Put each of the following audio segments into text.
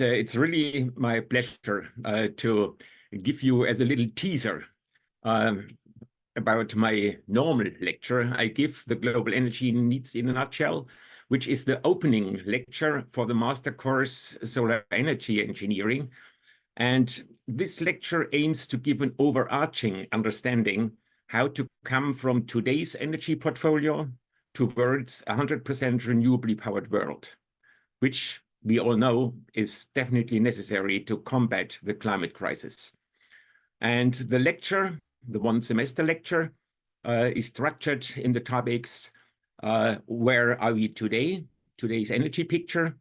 it's really my pleasure to give you as a little teaser um, about my normal lecture. I give the Global Energy Needs in a Nutshell, which is the opening lecture for the master course Solar Energy Engineering. And this lecture aims to give an overarching understanding how to come from today's energy portfolio towards a 100% renewably powered world, which we all know is definitely necessary to combat the climate crisis. And the lecture, the one semester lecture, is structured in the topics, where are we today, today's energy picture,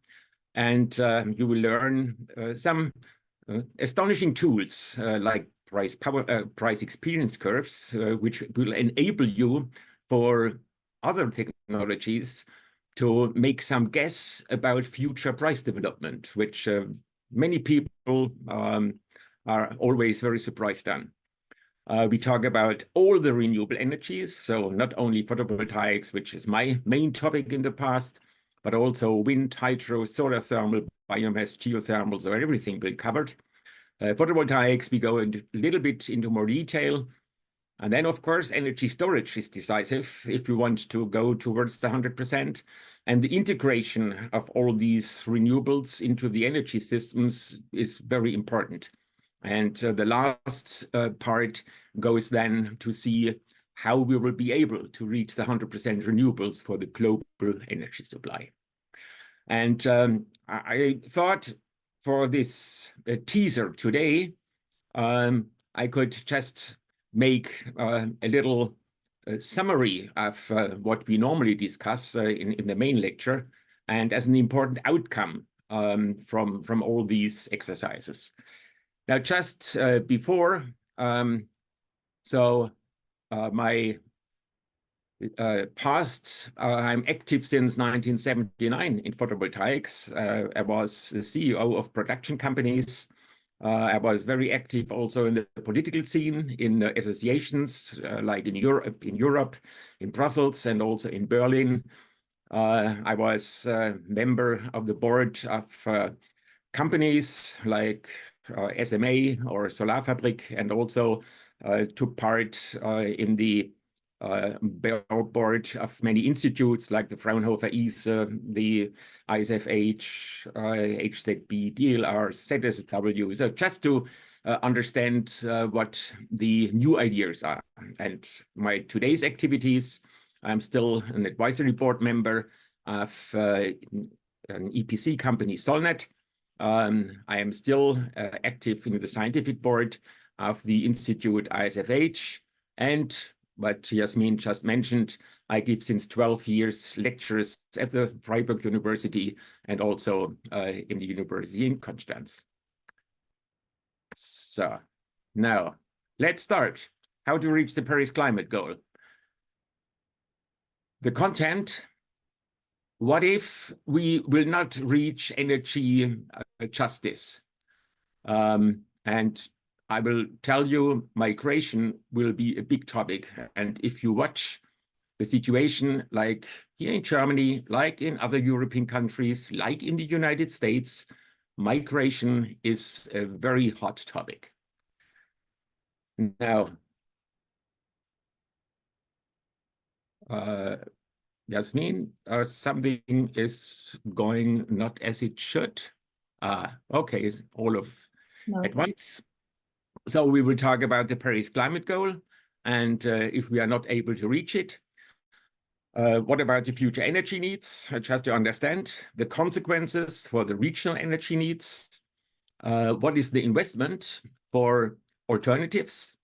and you will learn some astonishing tools like price experience curves, which will enable you for other technologies to make some guess about future price development, which many people are always very surprised on. We talk about all the renewable energies, so not only photovoltaics, which is my main topic in the past, but also wind, hydro, solar thermal, biomass, geothermal, so everything will be covered. Photovoltaics, we go a little bit into more detail. And then, of course, energy storage is decisive if you want to go towards the 100%. And the integration of all these renewables into the energy systems is very important. And the last part goes then to see how we will be able to reach the 100% renewables for the global energy supply. And I thought for this teaser today, I could just make a little summary of what we normally discuss in the main lecture, and as an important outcome from all these exercises. Now, just before, my past, I'm active since 1979 in photovoltaics. I was the CEO of production companies. I was very active also in the political scene, in associations like in Europe, in Brussels, and also in Berlin. I was a member of the board of companies like SMA or Solarfabrik, and also took part in the board of many institutes like the Fraunhofer ISE, the ISFH, HZB, DLR, ZSW. So just to understand what the new ideas are. And my today's activities, I'm still an advisory board member of an EPC company, Solnet. I am still active in the scientific board of the Institute ISFH, and what Yasmin just mentioned, I give since 12 years lectures at the Freiburg University and also in the University in Konstanz. So now let's start. How to reach the Paris climate goal. The content: what if we will not reach energy justice? And I will tell you, migration will be a big topic. And if you watch the situation like here in Germany, like in other European countries, like in the United States, migration is a very hot topic. Now, Yasmin, something is going not as it should. Okay, all of at once. So we will talk about the Paris climate goal, and if we are not able to reach it, what about the future energy needs? Just to understand the consequences for the regional energy needs. What is the investment for alternatives,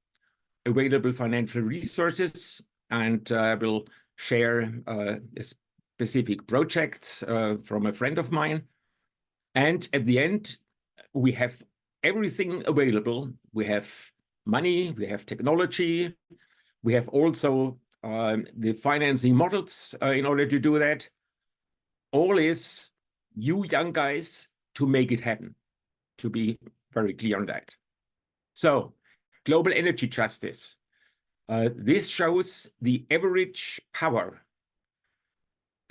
available financial resources, and will share a specific project from a friend of mine. And at the end, we have everything available. We have money, we have technology, we have also the financing models in order to do that. All is you young guys to make it happen, to be very clear on that. So, global energy justice. This shows the average power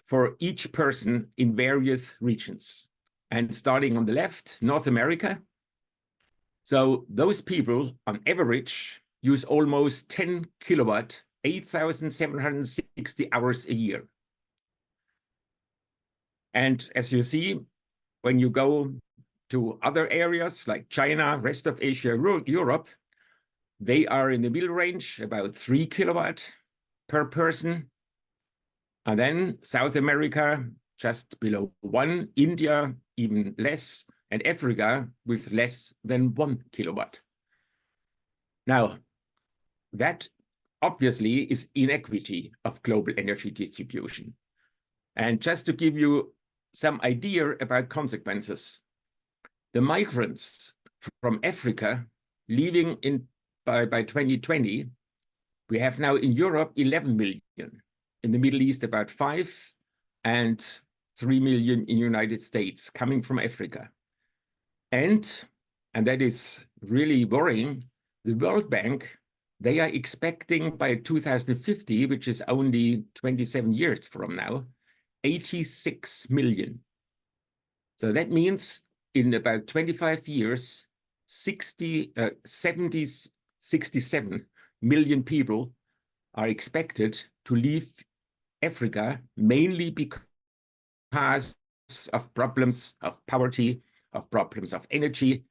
for each person in various regions. And starting on the left, North America. So those people on average use almost 10 kilowatt, 8,760 hours a year. And as you see, when you go to other areas like China, rest of Asia, Europe, they are in the middle range, about 3 kilowatt per person. And then South America, just below 1, India, even less, and Africa with less than 1 kilowatt. Now, that obviously is inequity of global energy distribution. And just to give you some idea about consequences, the migrants from Africa leaving by 2020, we have now in Europe 11 million, in the Middle East about 5, and 3 million in the United States coming from Africa. And that is really worrying, the World Bank, they are expecting by 2050, which is only 27 years from now, 86 million. So that means in about 25 years, 67 million people are expected to leave Africa, mainly because of problems of poverty, of problems of energy.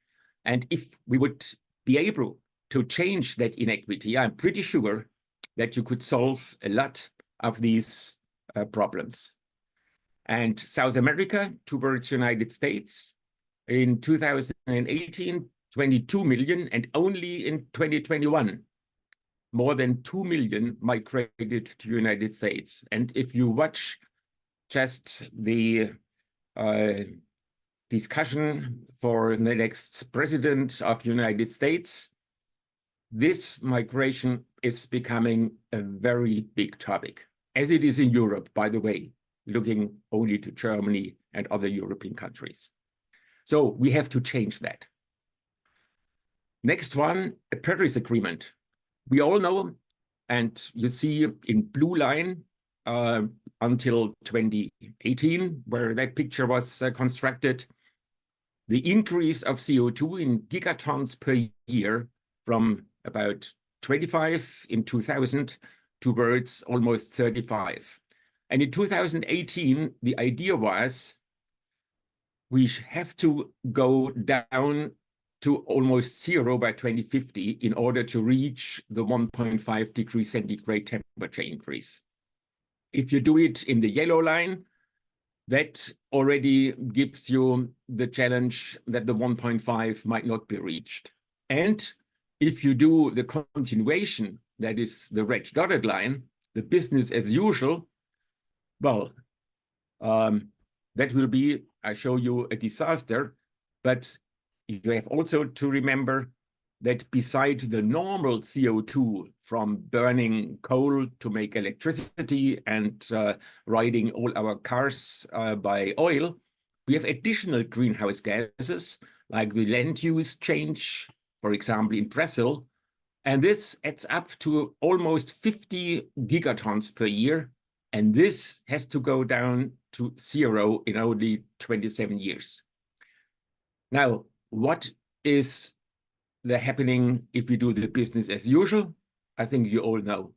And if we would be able to change that inequity, I'm pretty sure that you could solve a lot of these problems. And South America towards United States, in 2018, 22 million, and only in 2021, more than 2 million migrated to the United States. And if you watch just the discussion for the next president of the United States, this migration is becoming a very big topic, as it is in Europe, by the way, looking only to Germany and other European countries. So we have to change that. Next one, a Paris Agreement. We all know, and you see in blue line until 2018, where that picture was constructed, the increase of CO2 in gigatons per year from about 25 in 2000 towards almost 35. And in 2018, the idea was we have to go down to almost 0 by 2050 in order to reach the 1.5 degrees centigrade temperature increase. If you do it in the yellow line, that already gives you the challenge that the 1.5 might not be reached. And if you do the continuation, that is the red dotted line, the business as usual, well, that will be, I show you, a disaster. But you have also to remember that beside the normal CO2 from burning coal to make electricity and riding all our cars by oil, we have additional greenhouse gases like the land use change, for example, in Brazil. And this adds up to almost 50 gigatons per year. And this has to go down to 0 in only 27 years. Now, what is happening if we do the business as usual? I think you all know.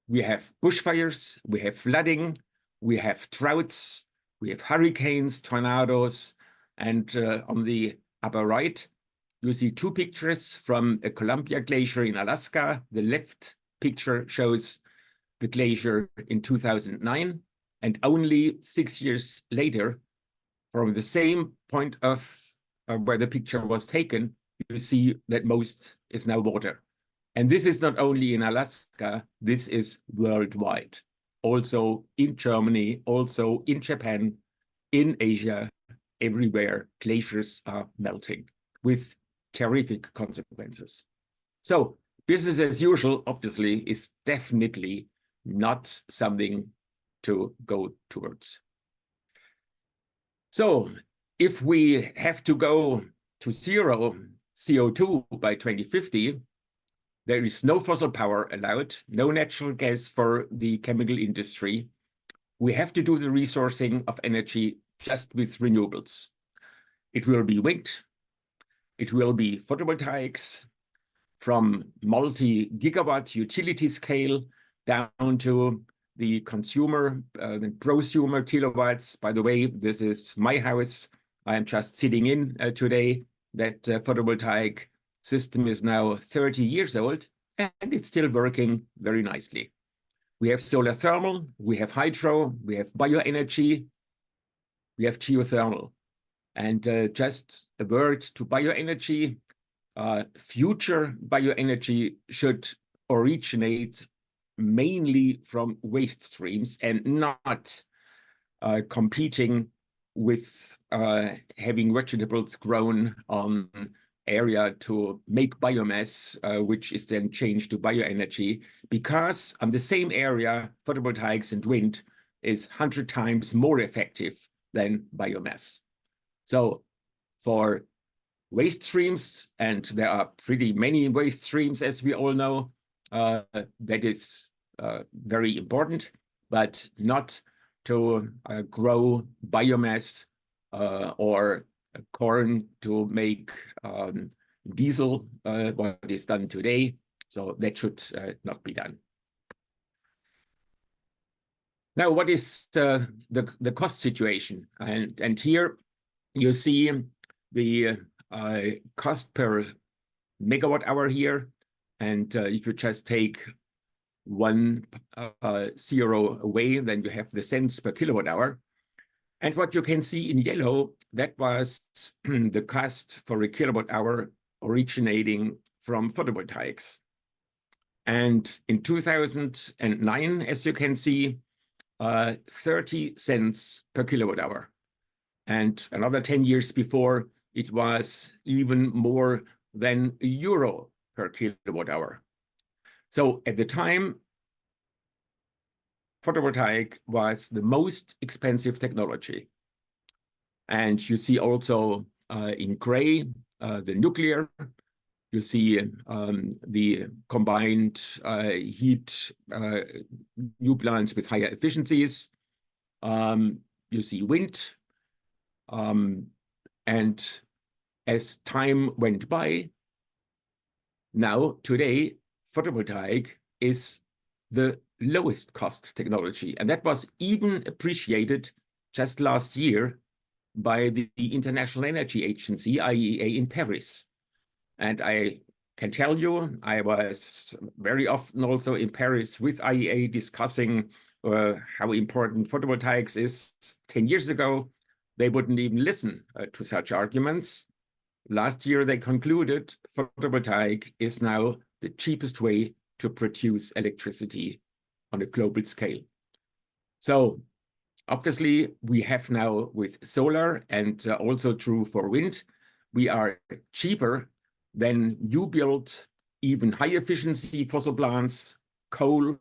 We have bushfires, we have flooding, we have droughts, we have hurricanes, tornadoes, and on the upper right, you see 2 pictures from a Columbia Glacier in Alaska. The left picture shows the glacier in 2009, and only 6 years later, from the same point of where the picture was taken, you see that most is now water. And this is not only in Alaska, this is worldwide. Also in Germany, also in Japan, in Asia, everywhere glaciers are melting with terrific consequences. So business as usual, obviously, is definitely not something to go towards. So if we have to go to 0 CO2 by 2050, there is no fossil power allowed, no natural gas for the chemical industry. We have to do the resourcing of energy just with renewables. It will be wind. It will be photovoltaics from multi-gigawatt utility scale down to the consumer, prosumer kilowatts. By the way, this is my house. I am just sitting in today. That photovoltaic system is now 30 years old, and it's still working very nicely. We have solar thermal, we have hydro, we have bioenergy, we have geothermal. And just a word to bioenergy. Future bioenergy should originate mainly from waste streams and not competing with having vegetables grown on area to make biomass, which is then changed to bioenergy, because on the same area, photovoltaics and wind is 100 times more effective than biomass. So for waste streams, and there are pretty many waste streams, as we all know, that is very important, but not to grow biomass or corn to make diesel, what is done today. So that should not be done. Now, what is the cost situation? And here you see the cost per megawatt hour here. And if you just take 1 zero away, then you have the cents per kilowatt hour. And what you can see in yellow, that was the cost for a kilowatt hour originating from photovoltaics. And in 2009, as you can see, 30 cents per kilowatt hour. And another 10 years before, it was even more than €1 per kilowatt hour. So at the time, photovoltaic was the most expensive technology. And you see also in gray, the nuclear. You see the combined heat new plants with higher efficiencies. You see wind. And as time went by, now today, photovoltaic is the lowest cost technology. And that was even appreciated just last year by the International Energy Agency, IEA, in Paris. And I can tell you, I was very often also in Paris with IEA discussing how important photovoltaics is. 10 years ago, they wouldn't even listen to such arguments. Last year, they concluded photovoltaic is now the cheapest way to produce electricity on a global scale. So obviously, we have now with solar, and also true for wind, we are cheaper than new build, even high efficiency fossil plants. Coal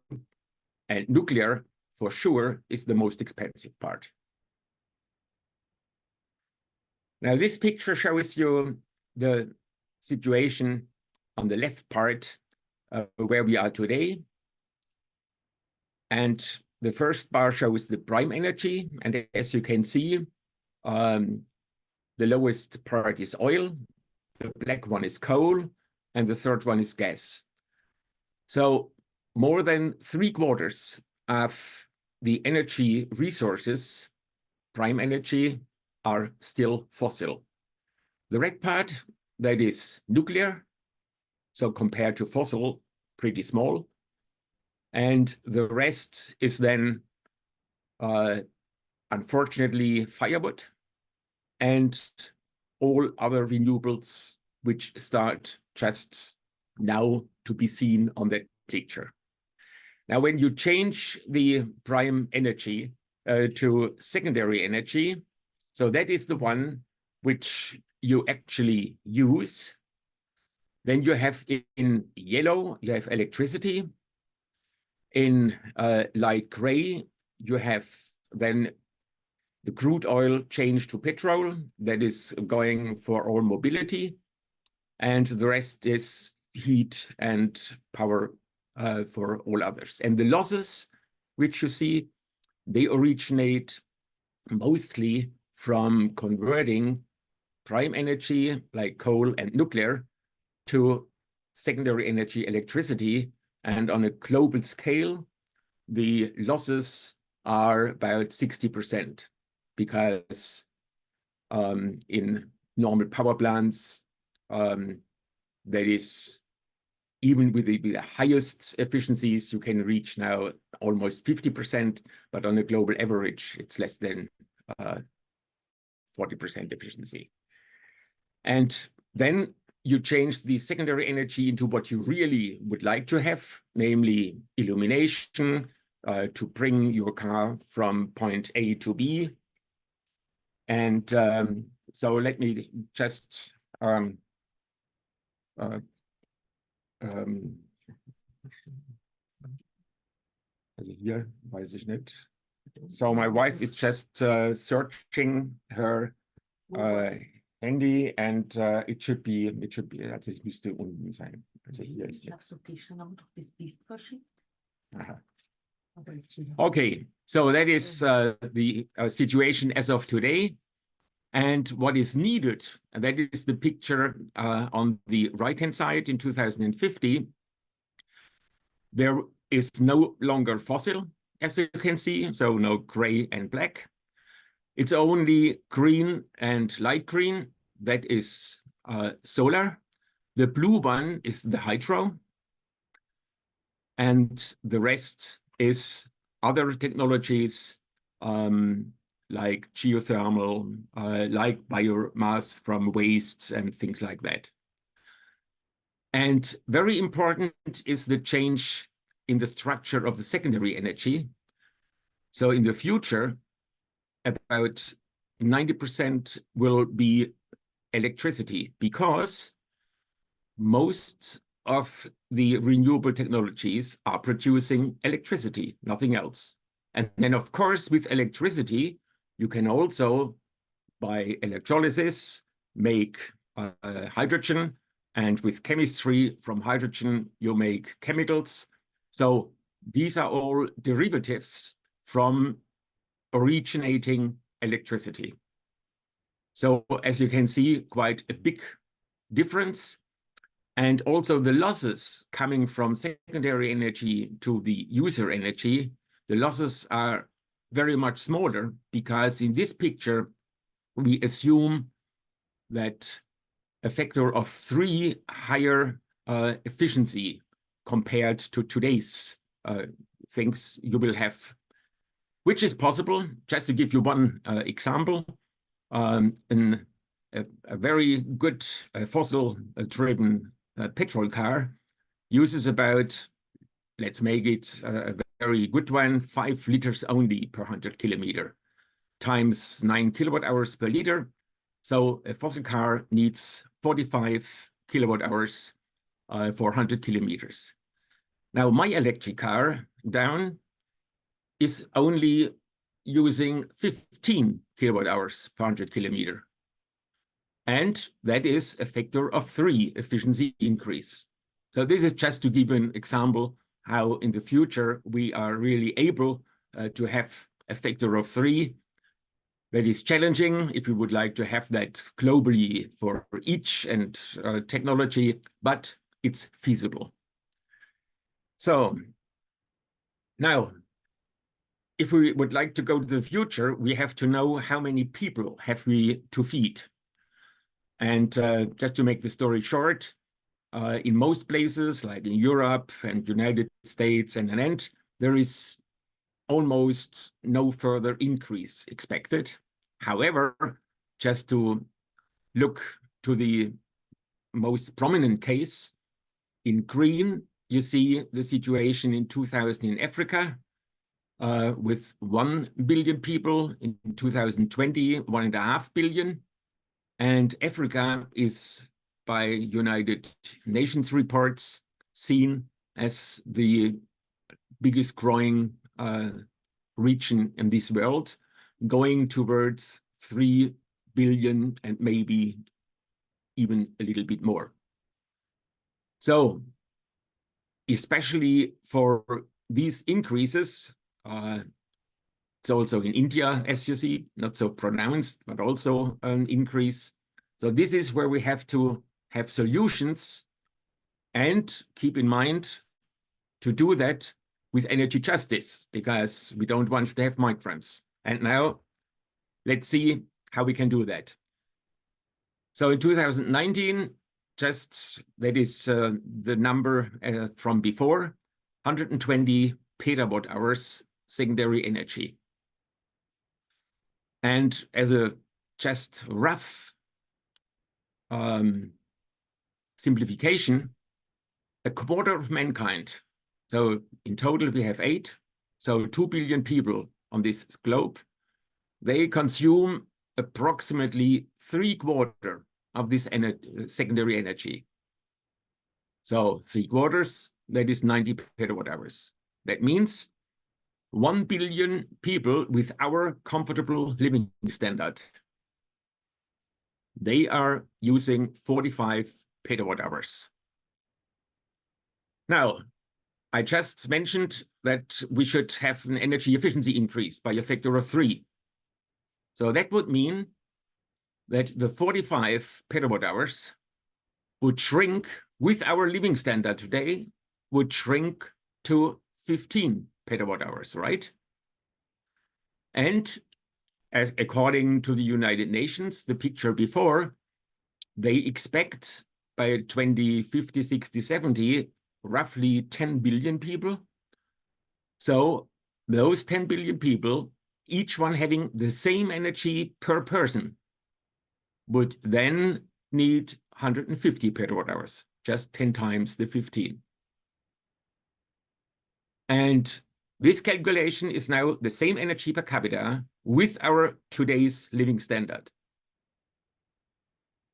and nuclear, for sure, is the most expensive part. Now, this picture shows you the situation on the left part where we are today. And the first bar shows the prime energy. And as you can see, the lowest part is oil, the black one is coal, and the third one is gas. So more than 3/4 of the energy resources, prime energy, are still fossil. The red part, that is nuclear, so compared to fossil, pretty small. And the rest is then, unfortunately, firewood and all other renewables, which start just now to be seen on that picture. Now, when you change the prime energy to secondary energy, so that is the one which you actually use, then you have in yellow, you have electricity. In light gray, you have then the crude oil changed to petrol that is going for all mobility. And the rest is heat and power for all others. And the losses, which you see, they originate mostly from converting prime energy like coal and nuclear to secondary energy electricity. And on a global scale, the losses are about 60% because in normal power plants, that is, even with the highest efficiencies, you can reach now almost 50%, but on a global average, it's less than 40% efficiency. And then you change the secondary energy into what you really would like to have, namely illumination, to bring your car from point A to B. And so let me just also hier weiß ich nicht. So my wife is just searching her handy, and it should be, also es müsste unten sein. Also hier ist nichts. Okay, so that is the situation as of today. And what is needed, and that is the picture on the right-hand side in 2050. There is no longer fossil, as you can see, so no gray and black. It's only green and light green. That is solar. The blue one is the hydro. And the rest is other technologies like geothermal, like biomass from waste and things like that. And very important is the change in the structure of the secondary energy. So in the future, about 90% will be electricity, because most of the renewable technologies are producing electricity, nothing else. And then, of course, with electricity, you can also, by electrolysis, make hydrogen. And with chemistry, from hydrogen, you make chemicals. So these are all derivatives from originating electricity. So as you can see, quite a big difference. And also the losses coming from secondary energy to the user energy, the losses are very much smaller, because in this picture, we assume that a factor of 3 higher efficiency compared to today's things you will have, which is possible. Just to give you one example, a very good fossil-driven petrol car uses about, let's make it a very good one, 5 liters only per 100 kilometer, times 9 kilowatt hours per liter. So a fossil car needs 45 kilowatt hours for 100 kilometers. Now my electric car down is only using 15 kilowatt hours per 100 kilometer. And that is a factor of 3 efficiency increase. So this is just to give an example how in the future we are really able to have a factor of 3. That is challenging if we would like to have that globally for each and technology, but it's feasible. So now, if we would like to go to the future, we have to know how many people have we to feed. And just to make the story short, in most places, like in Europe and United States and an end, there is almost no further increase expected. However, just to look to the most prominent case, in green, you see the situation in 2000 in Africa, with 1 billion people, in 2020, 1.5 billion. And Africa is, by United Nations reports, seen as the biggest growing region in this world, going towards 3 billion and maybe even a little bit more. So, especially for these increases, it's also in India, as you see, not so pronounced, but also an increase. So this is where we have to have solutions and keep in mind to do that with energy justice, because we don't want to have migrants. And now let's see how we can do that. So in 2019, just that is the number from before, 120 petawatt hours secondary energy. And as a just rough simplification, a quarter of mankind, so in total we have 8, so 2 billion people on this globe, they consume approximately 3/4 of this secondary energy. So 3/4, that is 90 petawatt hours. That means 1 billion people with our comfortable living standard, they are using 45 petawatt hours. Now, I just mentioned that we should have an energy efficiency increase by a factor of 3. So that would mean that the 45 petawatt hours would shrink with our living standard today, would shrink to 15 petawatt hours, right? And as according to the United Nations, the picture before, they expect by 2050, 60, 70, roughly 10 billion people. So those 10 billion people, each one having the same energy per person, would then need 150 petawatt hours, just 10 times the 15. And this calculation is now the same energy per capita with our today's living standard.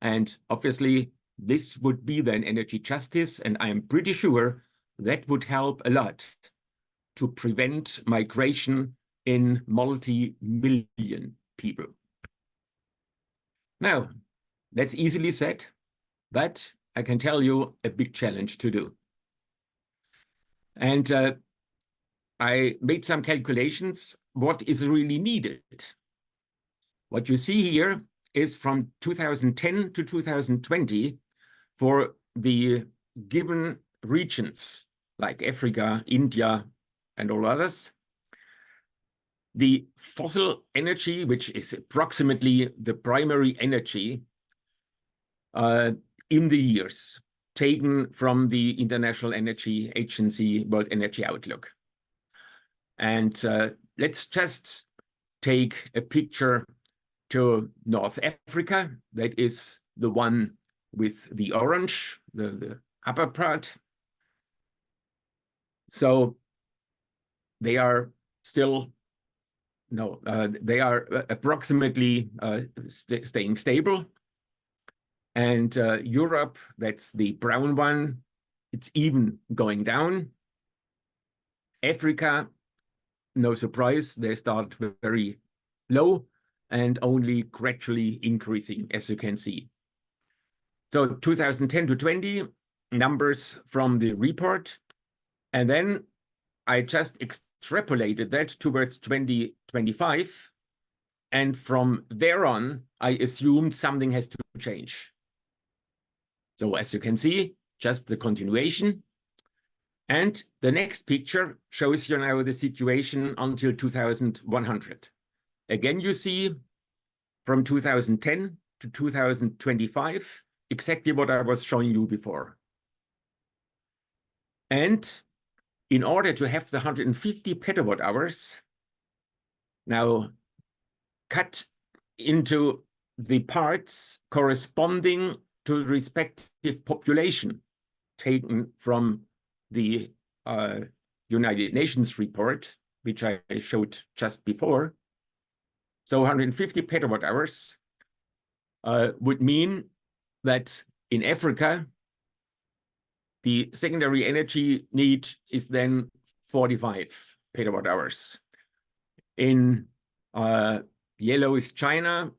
And obviously, this would be then energy justice, and I am pretty sure that would help a lot to prevent migration in multi-million people. Now, that's easily said, but I can tell you a big challenge to do. And I made some calculations, what is really needed. What you see here is from 2010 to 2020 for the given regions like Africa, India, and all others. The fossil energy, which is approximately the primary energy in the years taken from the International Energy Agency World Energy Outlook. And let's just take a picture to North Africa. That is the one with the orange, the upper part. So they are still, no, they are approximately staying stable. And Europe, that's the brown one, it's even going down. Africa, no surprise, they start very low and only gradually increasing, as you can see. So 2010 to 20, numbers from the report. And then I just extrapolated that towards 2025. And from there on, I assumed something has to change. So as you can see, just the continuation. And the next picture shows you now the situation until 2100. Again, you see from 2010 to 2025, exactly what I was showing you before. And in order to have the 150 petawatt hours, now cut into the parts corresponding to the respective population taken from the United Nations report, which I showed just before. So 150 petawatt hours would mean that in Africa, the secondary energy need is then 45 petawatt hours. In yellow is China.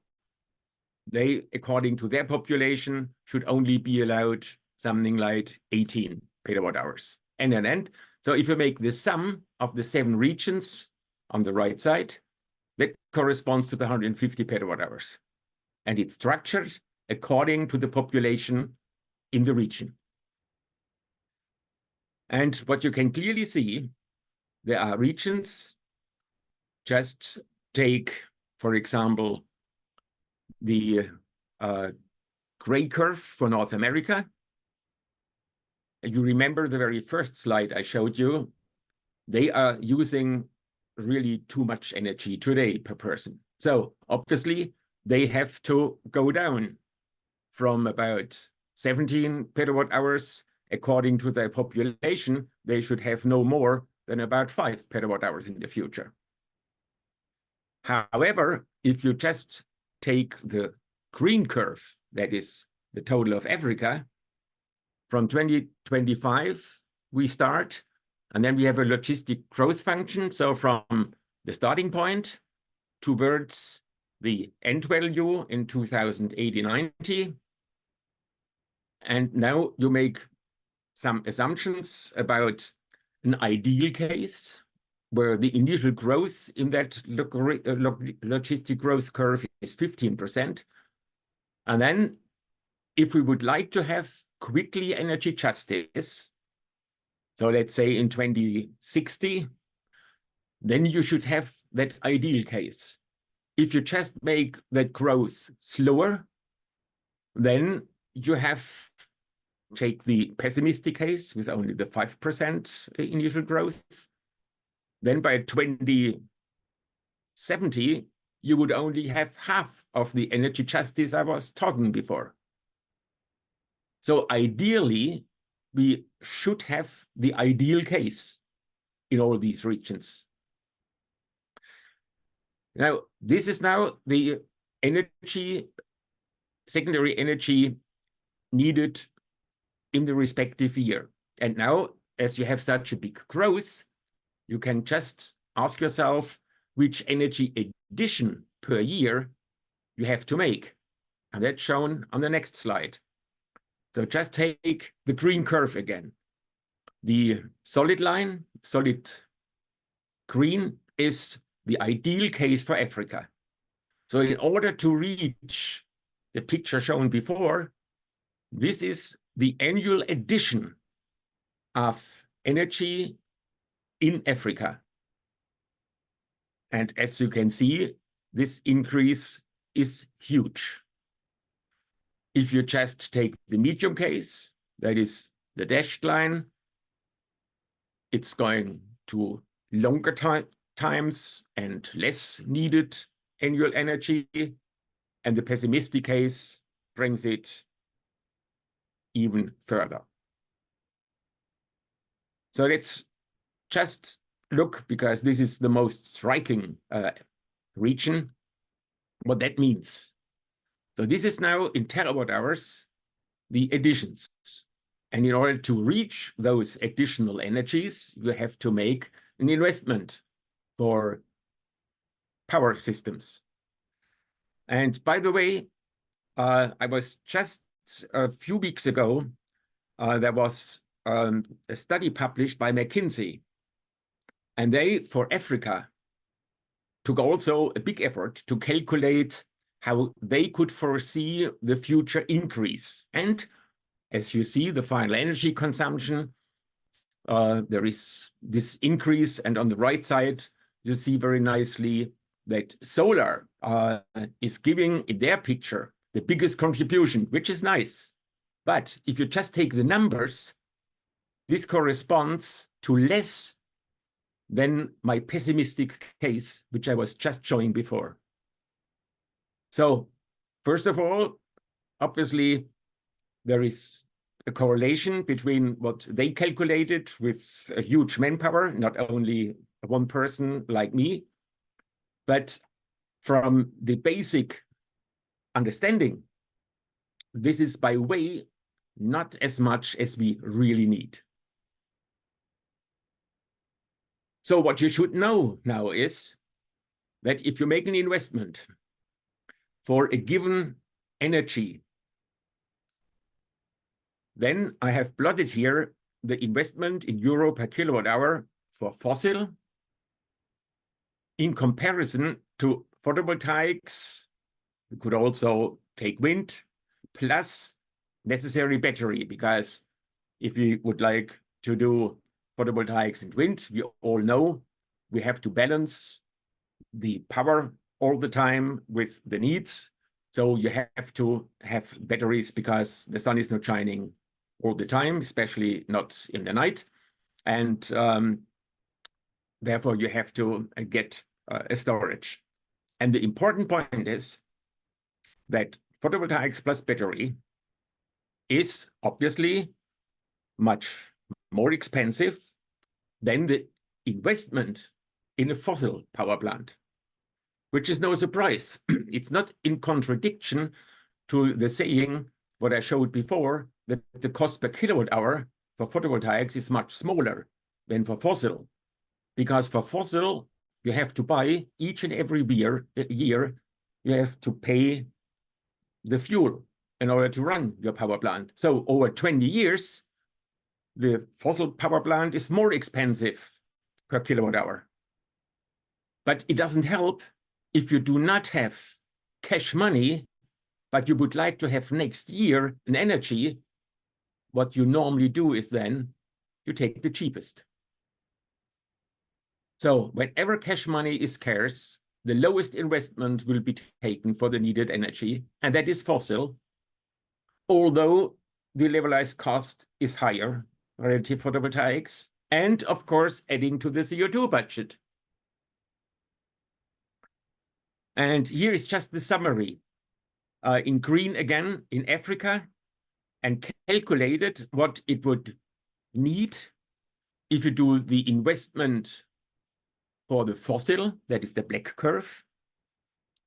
They, according to their population, should only be allowed something like 18 petawatt hours. And then, so if you make the sum of the 7 regions on the right side, that corresponds to the 150 petawatt hours. And it's structured according to the population in the region. And what you can clearly see, there are regions, just take, for example, the gray curve for North America. You remember the very first slide I showed you. They are using really too much energy today per person. So obviously, they have to go down from about 17 petawatt hours. According to their population, they should have no more than about 5 petawatt hours in the future. However, if you just take the green curve, that is the total of Africa, from 2025, we start, and then we have a logistic growth function. So from the starting point towards the end value in 2080-90. And now you make some assumptions about an ideal case where the initial growth in that logistic growth curve is 15%. And then if we would like to have quickly energy justice, so let's say in 2060, then you should have that ideal case. If you just make that growth slower, then you have take the pessimistic case with only the 5% initial growth. Then by 2070, you would only have half of the energy justice I was talking before. So ideally, we should have the ideal case in all these regions. Now, this is now the energy, secondary energy needed in the respective year. And now, as you have such a big growth, you can just ask yourself which energy addition per year you have to make. And that's shown on the next slide. So just take the green curve again. The solid line, solid green, is the ideal case for Africa. So in order to reach the picture shown before, this is the annual addition of energy in Africa. And as you can see, this increase is huge. If you just take the medium case, that is the dashed line, it's going to longer times and less needed annual energy. And the pessimistic case brings it even further. So let's just look, because this is the most striking region, what that means. So this is now in terawatt hours, the additions. And in order to reach those additional energies, you have to make an investment for power systems. And by the way, I was just a few weeks ago, there was a study published by McKinsey. And they, for Africa, took also a big effort to calculate how they could foresee the future increase. And as you see, the final energy consumption, there is this increase. And on the right side, you see very nicely that solar is giving, in their picture, the biggest contribution, which is nice. But if you just take the numbers, this corresponds to less than my pessimistic case, which I was just showing before. So first of all, obviously, there is a correlation between what they calculated with a huge manpower, not only one person like me, but from the basic understanding, this is by way not as much as we really need. So what you should know now is that if you make an investment for a given energy, then I have plotted here the investment in euro per kilowatt hour for fossil in comparison to photovoltaics. You could also take wind, plus necessary battery, because if we would like to do photovoltaics and wind, we all know we have to balance the power all the time with the needs. So you have to have batteries because the sun is not shining all the time, especially not in the night. And therefore you have to get a storage. And the important point is that photovoltaics plus battery is obviously much more expensive than the investment in a fossil power plant, which is no surprise. It's not in contradiction to the saying, what I showed before, that the cost per kilowatt hour for photovoltaics is much smaller than for fossil. Because for fossil, you have to buy each and every year, you have to pay the fuel in order to run your power plant. So over 20 years, the fossil power plant is more expensive per kilowatt hour. But it doesn't help if you do not have cash money, but you would like to have next year an energy. What you normally do is then you take the cheapest. So whenever cash money is scarce, the lowest investment will be taken for the needed energy, and that is fossil, although the levelized cost is higher relative to photovoltaics, and of course adding to the CO2 budget. And here is just the summary. In green again, in Africa, and calculated what it would need if you do the investment for the fossil, that is the black curve,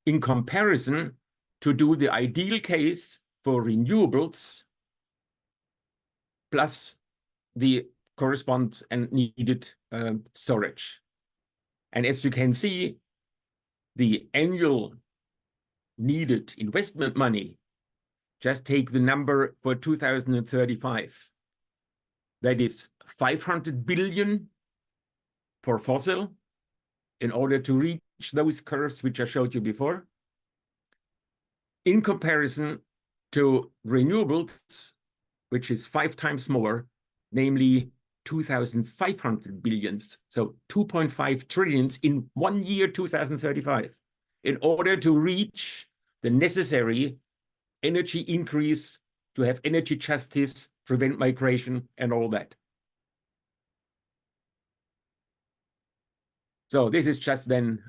in comparison to do the ideal case for renewables plus the corresponding and needed storage. And as you can see, the annual needed investment money, just take the number for 2035. That is 500 billion for fossil in order to reach those curves which I showed you before. In comparison to renewables, which is 5 times more, namely 2,500 billions, so 2.5 trillions in 1 year, 2035, in order to reach the necessary energy increase to have energy justice, prevent migration, and all that. So this is just then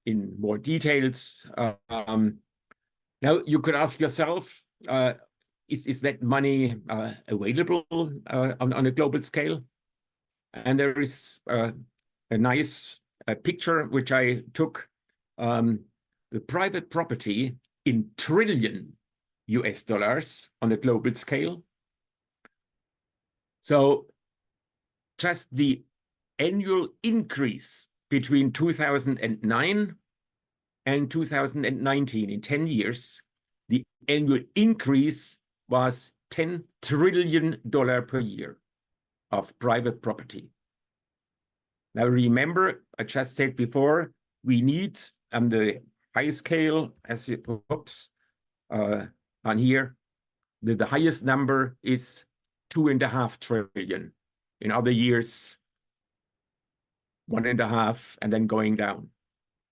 in more details. Now you could ask yourself, is that money available on a global scale? And there is a nice picture which I took, the private property in trillion US dollars on a global scale. So just the annual increase between 2009 and 2019, in 10 years, the annual increase was $10 trillion per year of private property. Now remember, I just said before, we need on the high scale, as it oops, on here, the highest number is 2.5 trillion. In other years, 1.5, and then going down.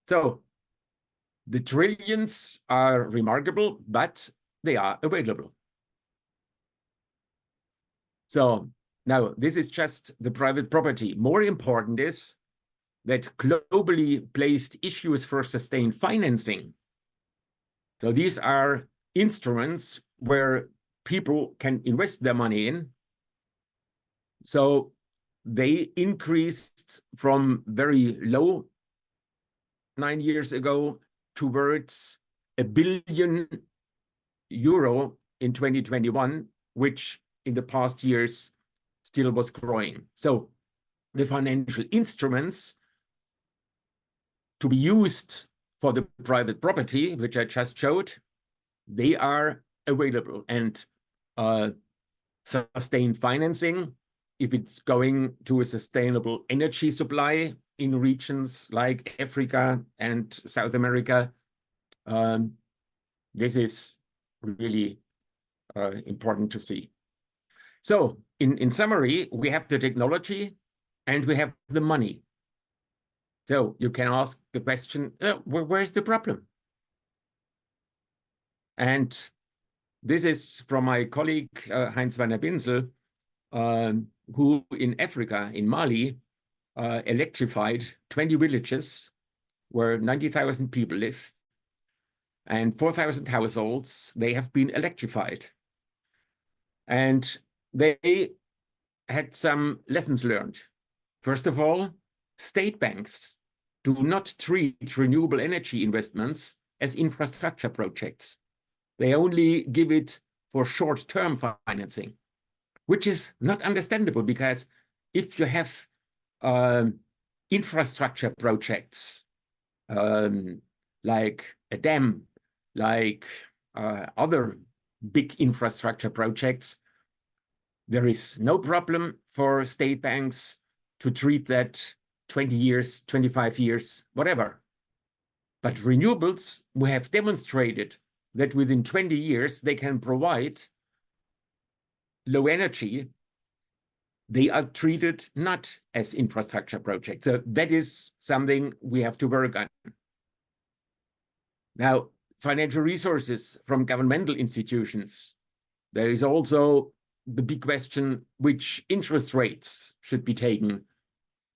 So the trillions are remarkable, but they are available. So now this is just the private property. More important is that globally placed issues for sustained financing. So these are instruments where people can invest their money in. So they increased from very low 9 years ago towards €1 billion in 2021, which in the past years still was growing. So the financial instruments to be used for the private property, which I just showed, they are available. And sustained financing, if it's going to a sustainable energy supply in regions like Africa and South America, this is really important to see. So in summary, we have the technology and we have the money. So you can ask the question, where's the problem? And this is from my colleague, Heinz van der Binsel, who in Africa, in Mali, electrified 20 villages where 90,000 people live, and 4,000 households, they have been electrified. And they had some lessons learned. First of all, state banks do not treat renewable energy investments as infrastructure projects. They only give it for short-term financing, which is not understandable, because if you have infrastructure projects like a dam, like other big infrastructure projects, there is no problem for state banks to treat that 20 years, 25 years, whatever. But renewables, we have demonstrated that within 20 years, they can provide low energy. They are treated not as infrastructure projects. So that is something we have to work on. Now, financial resources from governmental institutions. There is also the big question, which interest rates should be taken?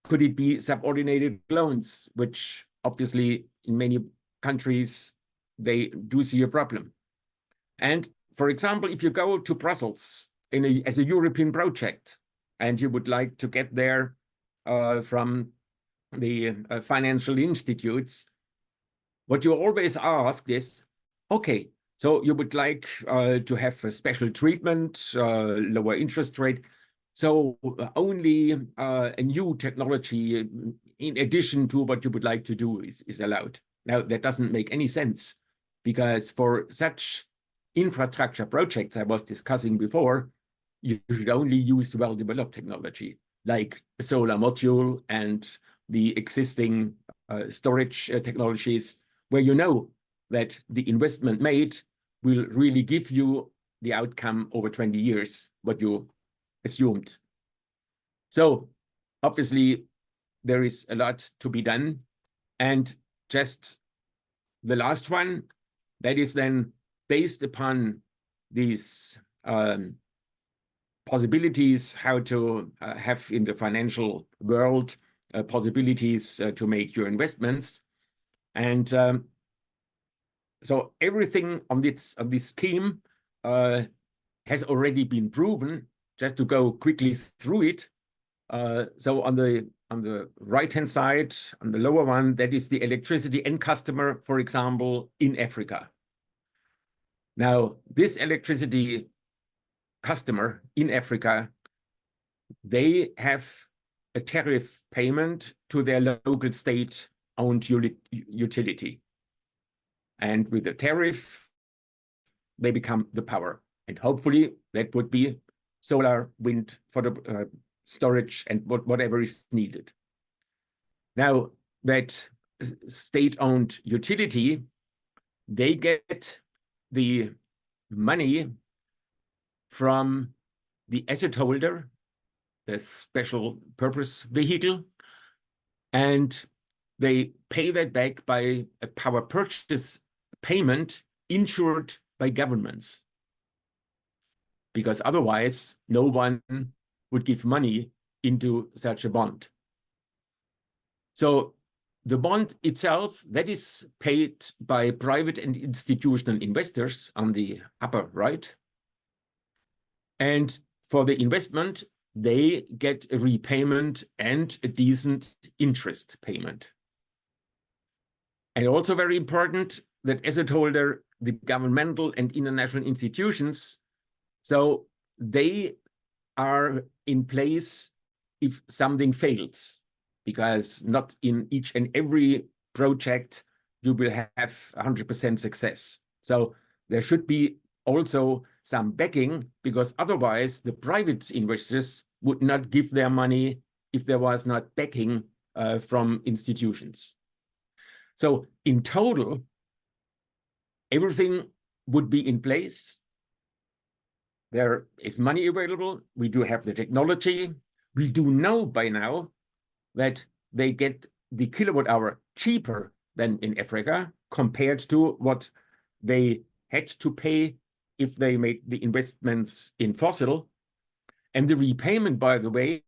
Could it be subordinated loans, which obviously in many countries, they do see a problem. And for example, if you go to Brussels as a European project, and you would like to get there from the financial institutes, what you always ask is, okay, so you would like to have a special treatment, lower interest rate. So only a new technology in addition to what you would like to do is allowed. Now, that doesn't make any sense, because for such infrastructure projects I was discussing before, you should only use well-developed technology, like a solar module and the existing storage technologies, where you know that the investment made will really give you the outcome over 20 years, what you assumed. So obviously, there is a lot to be done. And just the last one, that is then based upon these possibilities, how to have in the financial world possibilities to make your investments. And so everything on this scheme has already been proven. Just to go quickly through it. So on the right-hand side, on the lower one, that is the electricity end customer, for example, in Africa. Now, this electricity customer in Africa, they have a tariff payment to their local state-owned utility. And with the tariff, they become the power. And hopefully that would be solar, wind for the storage and whatever is needed. Now, that state-owned utility, they get the money from the asset holder, the special purpose vehicle, and they pay that back by a power purchase payment insured by governments. Because otherwise, no one would give money into such a bond. So the bond itself, that is paid by private and institutional investors on the upper right. And for the investment, they get a repayment and a decent interest payment. And also very important, that asset holder, the governmental and international institutions, so they are in place if something fails, because not in each and every project you will have 100% success. So there should be also some backing, because otherwise the private investors would not give their money if there was not backing from institutions. So in total, everything would be in place. There is money available. We do have the technology. We do know by now that they get the kilowatt hour cheaper than in Africa compared to what they had to pay if they made the investments in fossil. And the repayment, by the way,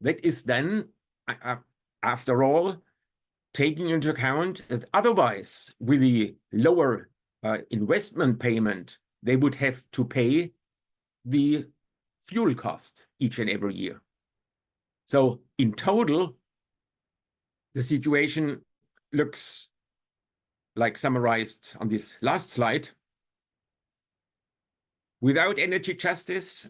that is then, after all, taking into account that otherwise, with the lower investment payment, they would have to pay the fuel cost each and every year. So in total, the situation looks like summarized on this last slide. Without energy justice,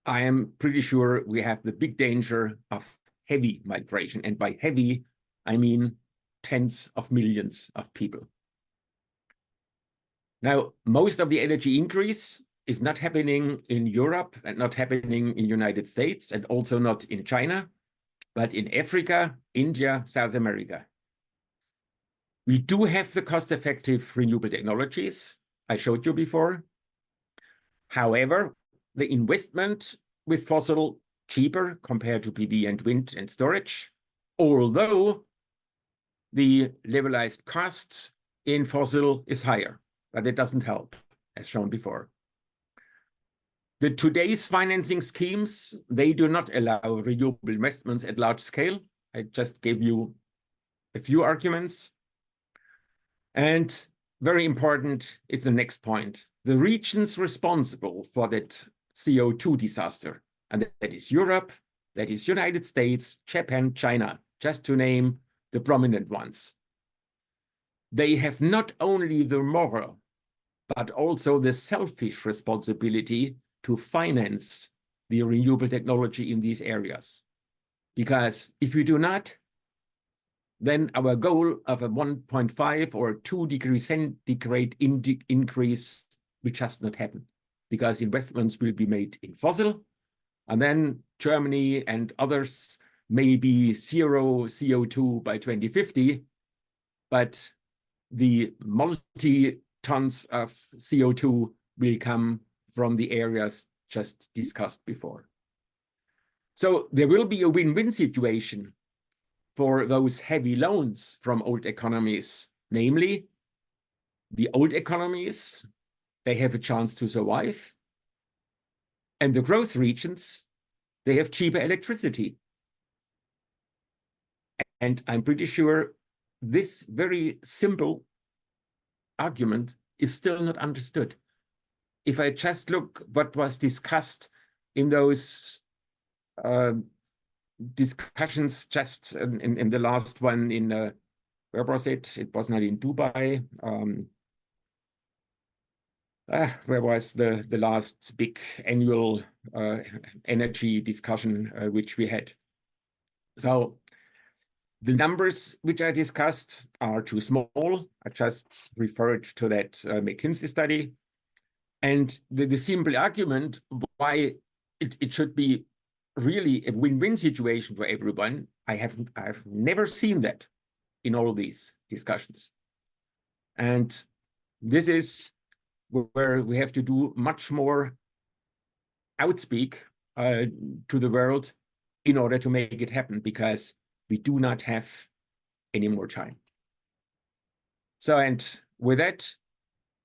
I am pretty sure we have the big danger of heavy migration. And by heavy, I mean tens of millions of people. Now, most of the energy increase is not happening in Europe and not happening in the United States and also not in China, but in Africa, India, South America. We do have the cost-effective renewable technologies I showed you before. However, the investment with fossil cheaper compared to PV and wind and storage, although the levelized cost in fossil is higher, but it doesn't help, as shown before. Today's financing schemes, they do not allow renewable investments at large scale. I just gave you a few arguments. And very important is the next point. The regions responsible for that CO2 disaster, and that is Europe, that is United States, Japan, China, just to name the prominent ones. They have not only the moral, but also the selfish responsibility to finance the renewable technology in these areas. Because if we do not, then our goal of a 1.5 or 2 degree centigrade increase will just not happen, because investments will be made in fossil, and then Germany and others may be 0 CO2 by 2050, but the multi-tons of CO2 will come from the areas just discussed before. So there will be a win-win situation for those heavy loans from old economies, namely the old economies, they have a chance to survive, and the growth regions, they have cheaper electricity. And I'm pretty sure this very simple argument is still not understood. If I just look what was discussed in those discussions just in the last one in, where was it? It was not in Dubai. Where was the last big annual energy discussion which we had? So the numbers which I discussed are too small. I just referred to that McKinsey study. And the simple argument why it should be really a win-win situation for everyone, I've never seen that in all these discussions. And this is where we have to do much more outspeak to the world in order to make it happen, because we do not have any more time. So, and with that,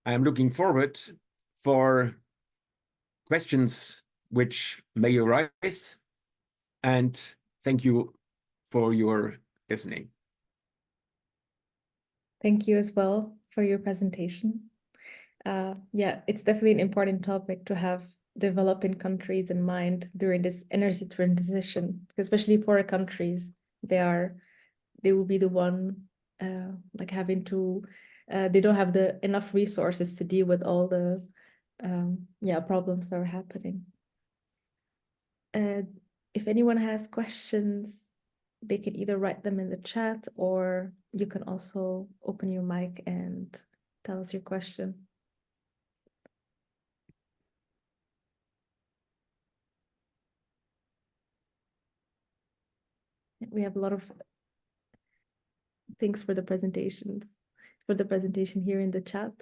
I'm looking forward for questions which may arise, and thank you for your listening. Thank you as well for your presentation. Yeah, it's definitely an important topic to have developing countries in mind during this energy transition, especially poorer countries. They will be the one like having to, they don't have enough resources to deal with all the problems that are happening. If anyone has questions, they can either write them in the chat, or you can also open your mic and tell us your question. We have a lot of thanks for the presentation here in the chat.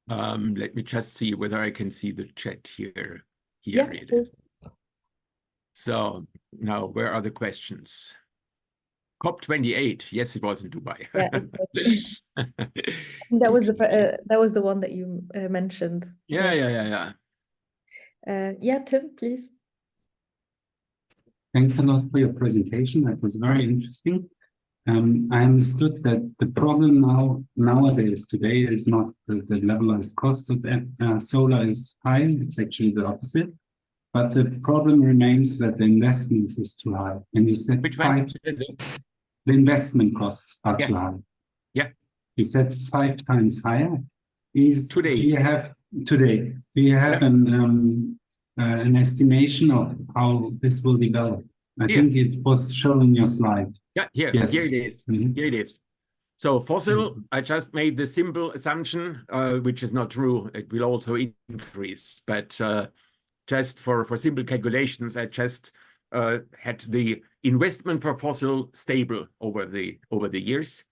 Let me just see whether I can see the chat here. Yeah, Here it please. is. So now, where are the questions? COP28. Yes, it was in Dubai. Yeah, exactly. That was the one that you mentioned. Yeah. Yeah, Tim, please. Thanks a lot for your presentation. That was very interesting. I understood that the problem nowadays today is not the levelized cost of solar is high. It's actually the opposite. But the problem remains that the investments is too high. And you said Which one? the investment costs are Yeah. too high. Yeah. You said 5 times higher. Today. Do you have an estimation of how this will develop? I think it was shown in your slide. Yeah, here Yes. it is. Here it is. So fossil, I just made the simple assumption, which is not true. It will also increase, but just for simple calculations, I just had the investment for fossil stable over the years,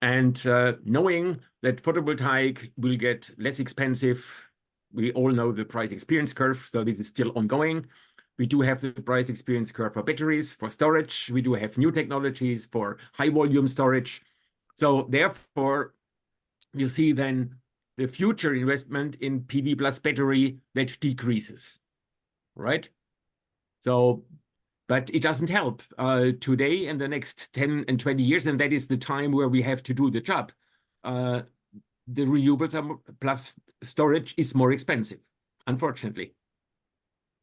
and knowing that photovoltaic will get less expensive. We all know the price experience curve, so this is still ongoing. We do have the price experience curve for batteries, for storage. We do have new technologies for high volume storage. So therefore, you see then the future investment in PV plus battery that decreases, right? So, but it doesn't help today and the next 10 and 20 years, and that is the time where we have to do the job. The renewables plus storage is more expensive, unfortunately.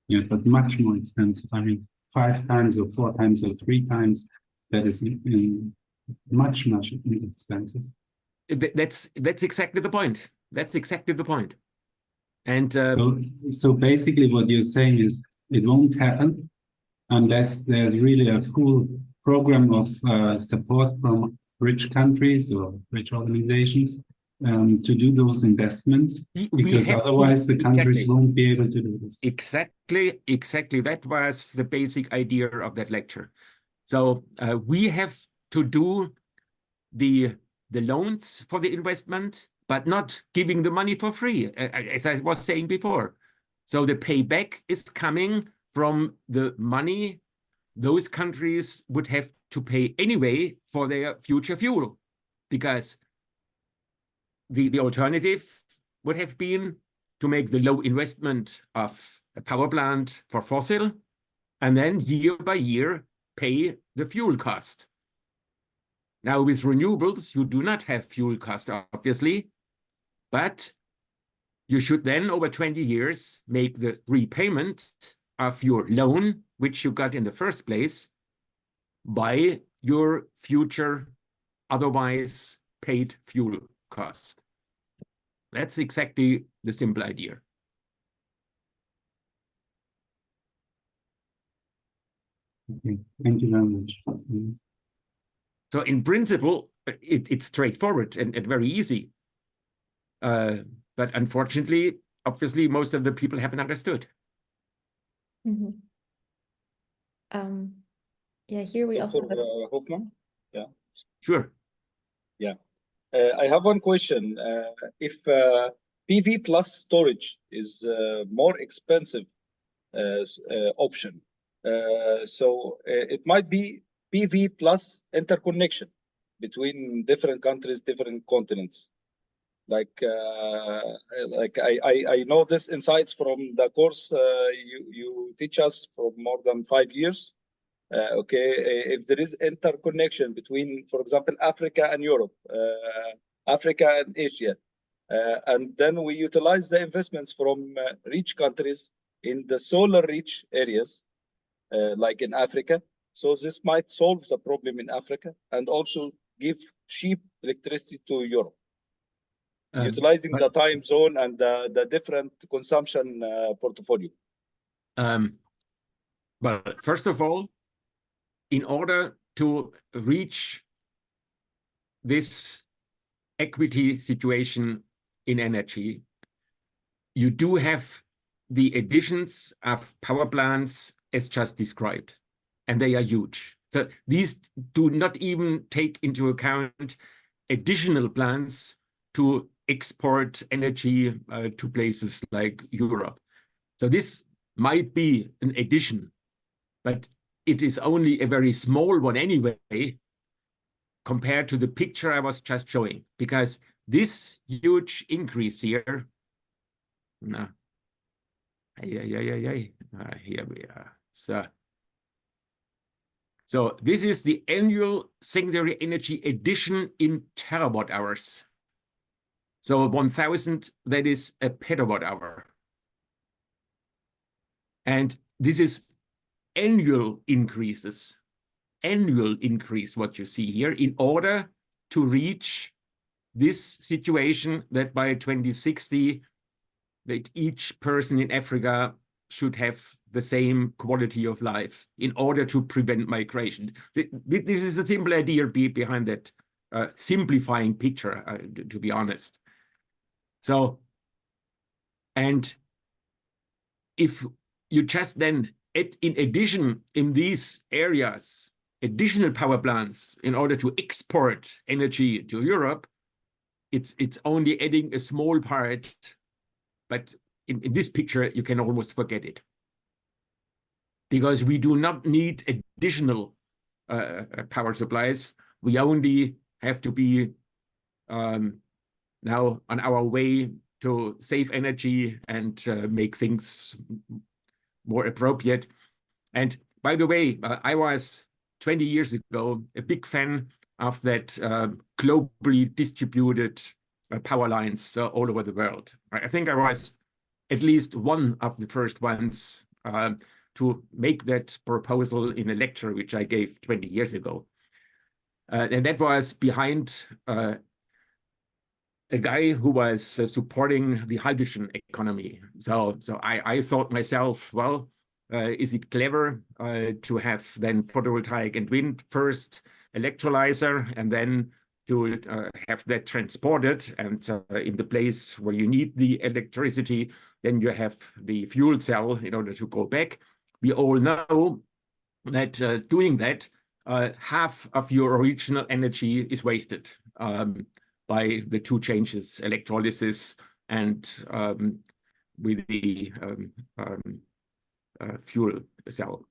Yeah, but much more expensive. I mean, 5 times or 4 times or 3 times, that is much expensive. That's exactly the point. That's exactly the point. And so basically what you're saying is it won't happen unless there's really a full program of support from rich countries or rich organizations to do those investments, because otherwise the countries won't be able to do this. Exactly. That was the basic idea of that lecture. So we have to do the loans for the investment, but not giving the money for free, as I was saying before. So the payback is coming from the money those countries would have to pay anyway for their future fuel, because the alternative would have been to make the low investment of a power plant for fossil and then year by year pay the fuel cost. Now with renewables, you do not have fuel cost, obviously, but you should then over 20 years make the repayment of your loan, which you got in the first place, by your future otherwise paid fuel cost. That's exactly the simple idea. Okay. Thank you very much. So in principle, it's straightforward and very easy. But unfortunately, obviously, most of the people haven't understood. Mm-hmm. Yeah, here we also have Hoffmann. Yeah. Sure. Yeah. I have one question. If PV plus storage is more expensive option, so it might be PV plus interconnection between different countries, different continents. Like I know this insights from the course you teach us for more than 5 years. Okay, if there is interconnection between, for example, Africa and Europe, Africa and Asia, and then we utilize the investments from rich countries in the solar rich areas, like in Africa. So this might solve the problem in Africa and also give cheap electricity to Europe, utilizing the time zone and the different consumption portfolio. Well, first of all, in order to reach this equity situation in energy, you do have the additions of power plants as just described, and they are huge. So these do not even take into account additional plants to export energy to places like Europe. So this might be an addition, but it is only a very small one anyway, compared to the picture I was just showing, because this huge increase here, here we are. So this is the annual secondary energy addition in terawatt hours. So 1,000, that is a petawatt hour. And this is annual increases, annual increase, what you see here, in order to reach this situation that by 2060, that each person in Africa should have the same quality of life in order to prevent migration. This is a simple idea behind that simplifying picture, to be honest. So, and if you just then add, in addition, in these areas, additional power plants in order to export energy to Europe, it's only adding a small part, but in this picture, you can almost forget it. Because we do not need additional power supplies. We only have to be now on our way to save energy and make things more appropriate. And by the way, I was 20 years ago a big fan of that globally distributed power lines all over the world. I think I was at least one of the first ones to make that proposal in a lecture which I gave 20 years ago. And that was behind a guy who was supporting the hydrogen economy. So I thought myself, well, is it clever to have then photovoltaic and wind first, electrolyzer, and then to have that transported, and in the place where you need the electricity, then you have the fuel cell in order to go back. We all know that doing that, half of your original energy is wasted by the two changes, electrolysis and with the fuel cell.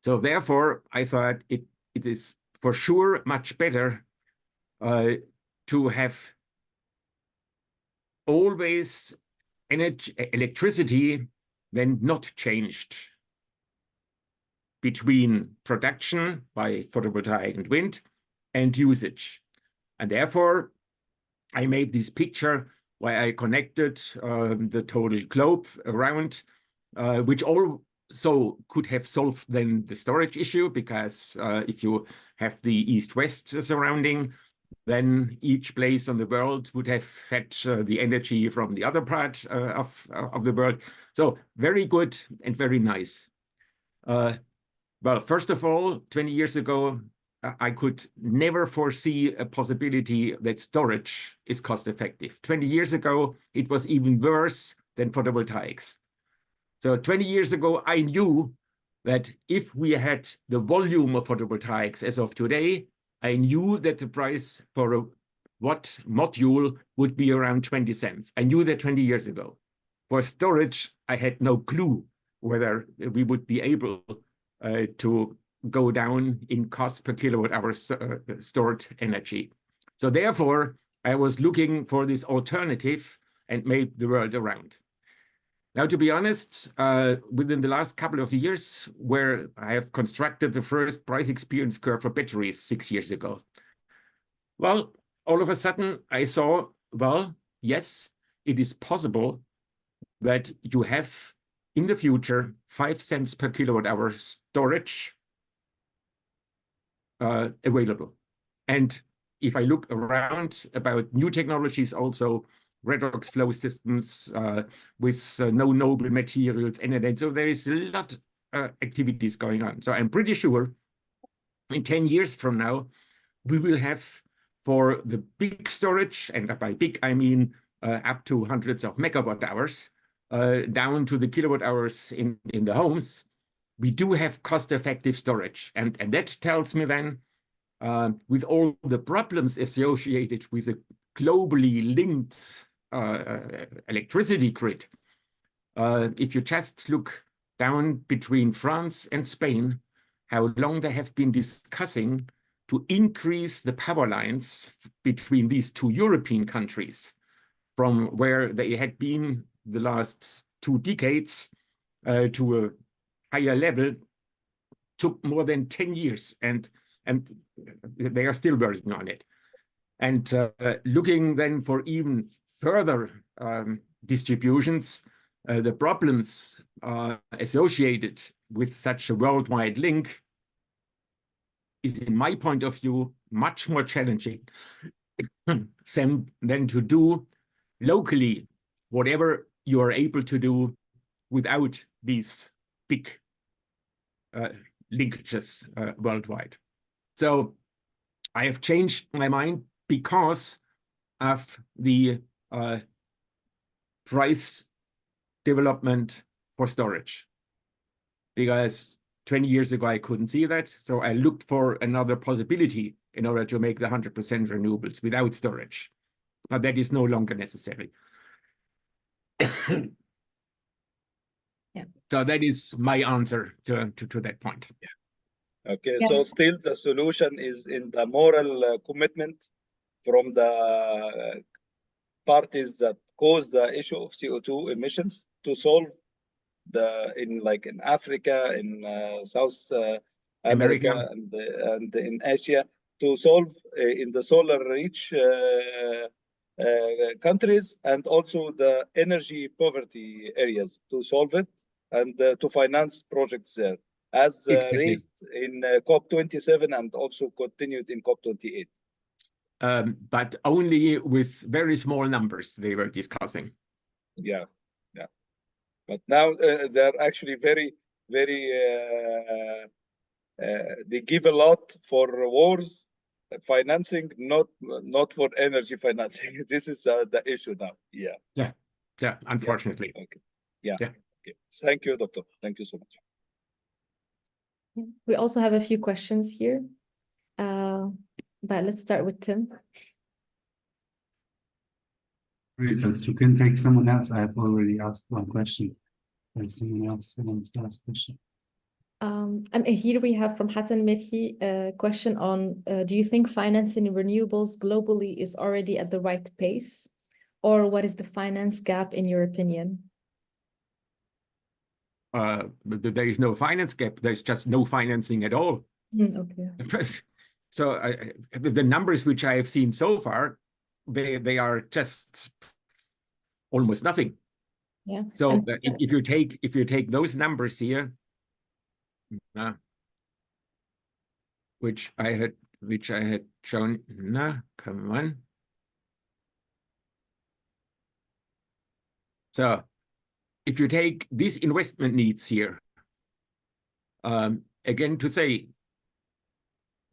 So therefore, I thought it is for sure much better to have always electricity then not changed between production by photovoltaic and wind and usage. And therefore, I made this picture where I connected the total globe around, which also could have solved then the storage issue, because if you have the east-west surrounding, then each place on the world would have had the energy from the other part of the world. So very good and very nice. Well, first of all, 20 years ago, I could never foresee a possibility that storage is cost effective. 20 years ago, it was even worse than photovoltaics. So 20 years ago, I knew that if we had the volume of photovoltaics as of today, I knew that the price for a watt module would be around 20 cents. I knew that 20 years ago. For storage, I had no clue whether we would be able to go down in cost per kilowatt hour stored energy. So therefore, I was looking for this alternative and made the world around. Now, to be honest, within the last couple of years, where I have constructed the first price experience curve for batteries 6 years ago, well, all of a sudden I saw, well, yes, it is possible that you have in the future 5 cents per kilowatt hour storage available. And if I look around about new technologies also, redox flow systems with no noble materials, and so there is a lot of activities going on. So I'm pretty sure in 10 years from now, we will have for the big storage, and by big, I mean up to hundreds of megawatt hours, down to the kilowatt hours in the homes, we do have cost-effective storage. And that tells me then, with all the problems associated with the globally linked electricity grid, if you just look down between France and Spain, how long they have been discussing to increase the power lines between these two European countries from where they had been the last 2 decades to a higher level, took more than 10 years, and they are still working on it. And looking then for even further distributions, the problems associated with such a worldwide link is, in my point of view, much more challenging than to do locally whatever you are able to do without these big linkages worldwide. So I have changed my mind because of the price development for storage. Because 20 years ago, I couldn't see that. So I looked for another possibility in order to make the 100% renewables without storage. But that is no longer necessary. Yeah. So that is my answer to that point. Okay, Yeah. so still the solution is in the moral commitment from the parties that cause the issue of CO2 emissions to solve in Africa, in South America, and in Asia, to solve in the solar rich countries, and also the energy poverty areas, to solve it and to finance projects there, as raised in COP27 and also continued in COP28. But only with very small numbers they were discussing. Yeah, yeah. But now they're actually very, very, they give a lot for wars financing, not for energy financing. This is the issue now. Yeah. Yeah, unfortunately. Yeah. Okay. Yeah. Yeah. Okay. Thank you, Doctor. Thank you so much. We also have a few questions here, but let's start with Tim. Great, but you can take someone else. I have already asked one question. There's someone else who wants to ask a question. Here we have from Hassan Mirhi a question on, do you think financing renewables globally is already at the right pace? Or what is the finance gap in your opinion? There is no finance gap. There's just no financing at all. Okay. So the numbers which I have seen so far, they are just almost nothing. Yeah. So if you take those numbers here, which I had shown, come on. So if you take these investment needs here, again to say,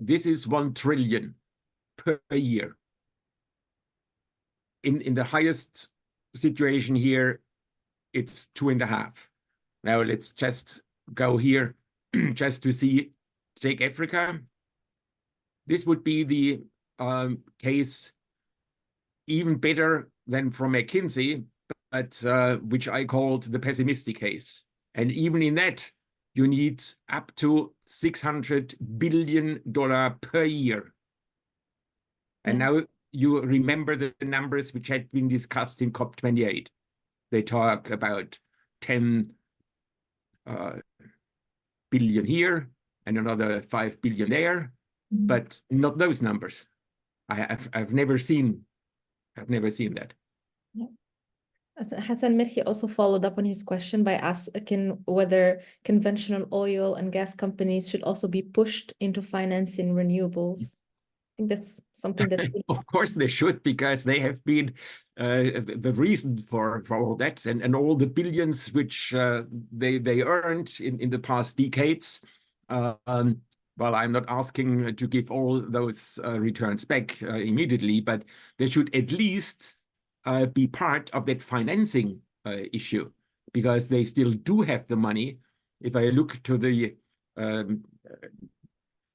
this is 1 trillion per year. In the highest situation here, it's 2.5. Now let's just go here just to see, take Africa. This would be the case even better than from McKinsey, but which I called the pessimistic case. And even in that, you need up to $600 billion per year. And now you remember the numbers which had been discussed in COP28. They talk about 10 billion here and another 5 billion there, but not those numbers. I've never seen that. Yeah. Hassan Mirhi also followed up on his question by asking whether conventional oil and gas companies should also be pushed into financing renewables. I think that's something that's... Of course they should, because they have been the reason for all that, and all the billions which they earned in the past decades. Well, I'm not asking to give all those returns back immediately, but they should at least be part of that financing issue, because they still do have the money. If I look to the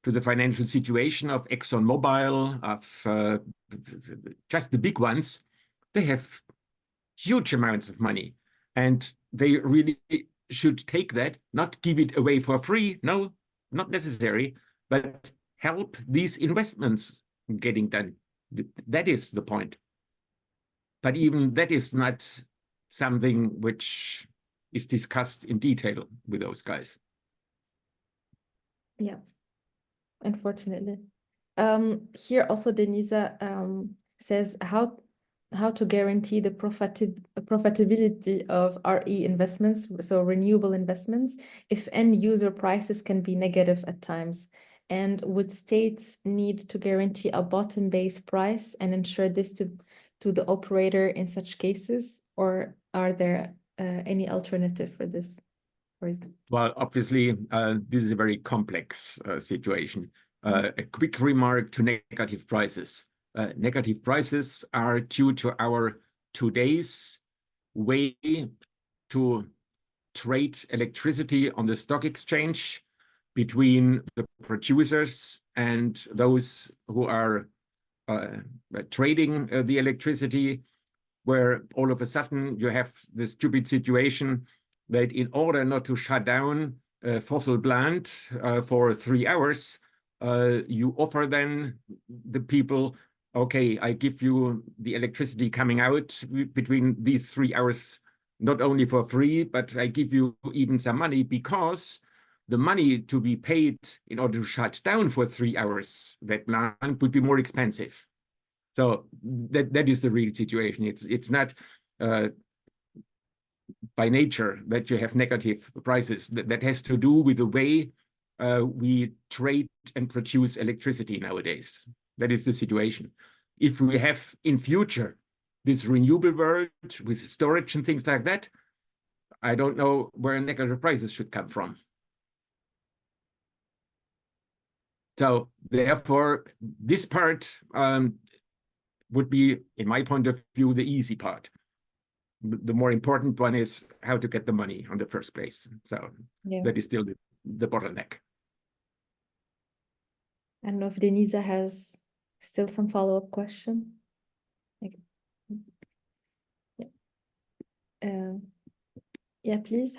to the financial situation of ExxonMobil, of just the big ones. They have huge amounts of money, and they really should take that, not give it away for free, no, not necessary, but help these investments getting done. That is the point. But even that is not something which is discussed in detail with those guys. Yeah, unfortunately. Here also Denisa says how to guarantee the profitability of RE investments, so renewable investments, if end user prices can be negative at times. And would states need to guarantee a bottom-based price and ensure this to the operator in such cases, or are there any alternative for this? Or is... Well, obviously, this is a very complex situation. A quick remark to negative prices. Negative prices are due to our today's way to trade electricity on the stock exchange between the producers and those who are trading the electricity, where all of a sudden you have the stupid situation that in order not to shut down a fossil plant for 3 hours, you offer then the people, okay, I give you the electricity coming out between these 3 hours, not only for free, but I give you even some money, because the money to be paid in order to shut down for 3 hours that plant would be more expensive. So that is the real situation. It's not by nature that you have negative prices. That has to do with the way we trade and produce electricity nowadays. That is the situation. If we have in future this renewable world with storage and things like that, I don't know where negative prices should come from. So therefore, this part would be, in my point of view, the easy part. The more important one is how to get the money on the first place. So yeah, that is still the bottleneck. I don't know if Denisa has still some follow-up question. Yeah, please,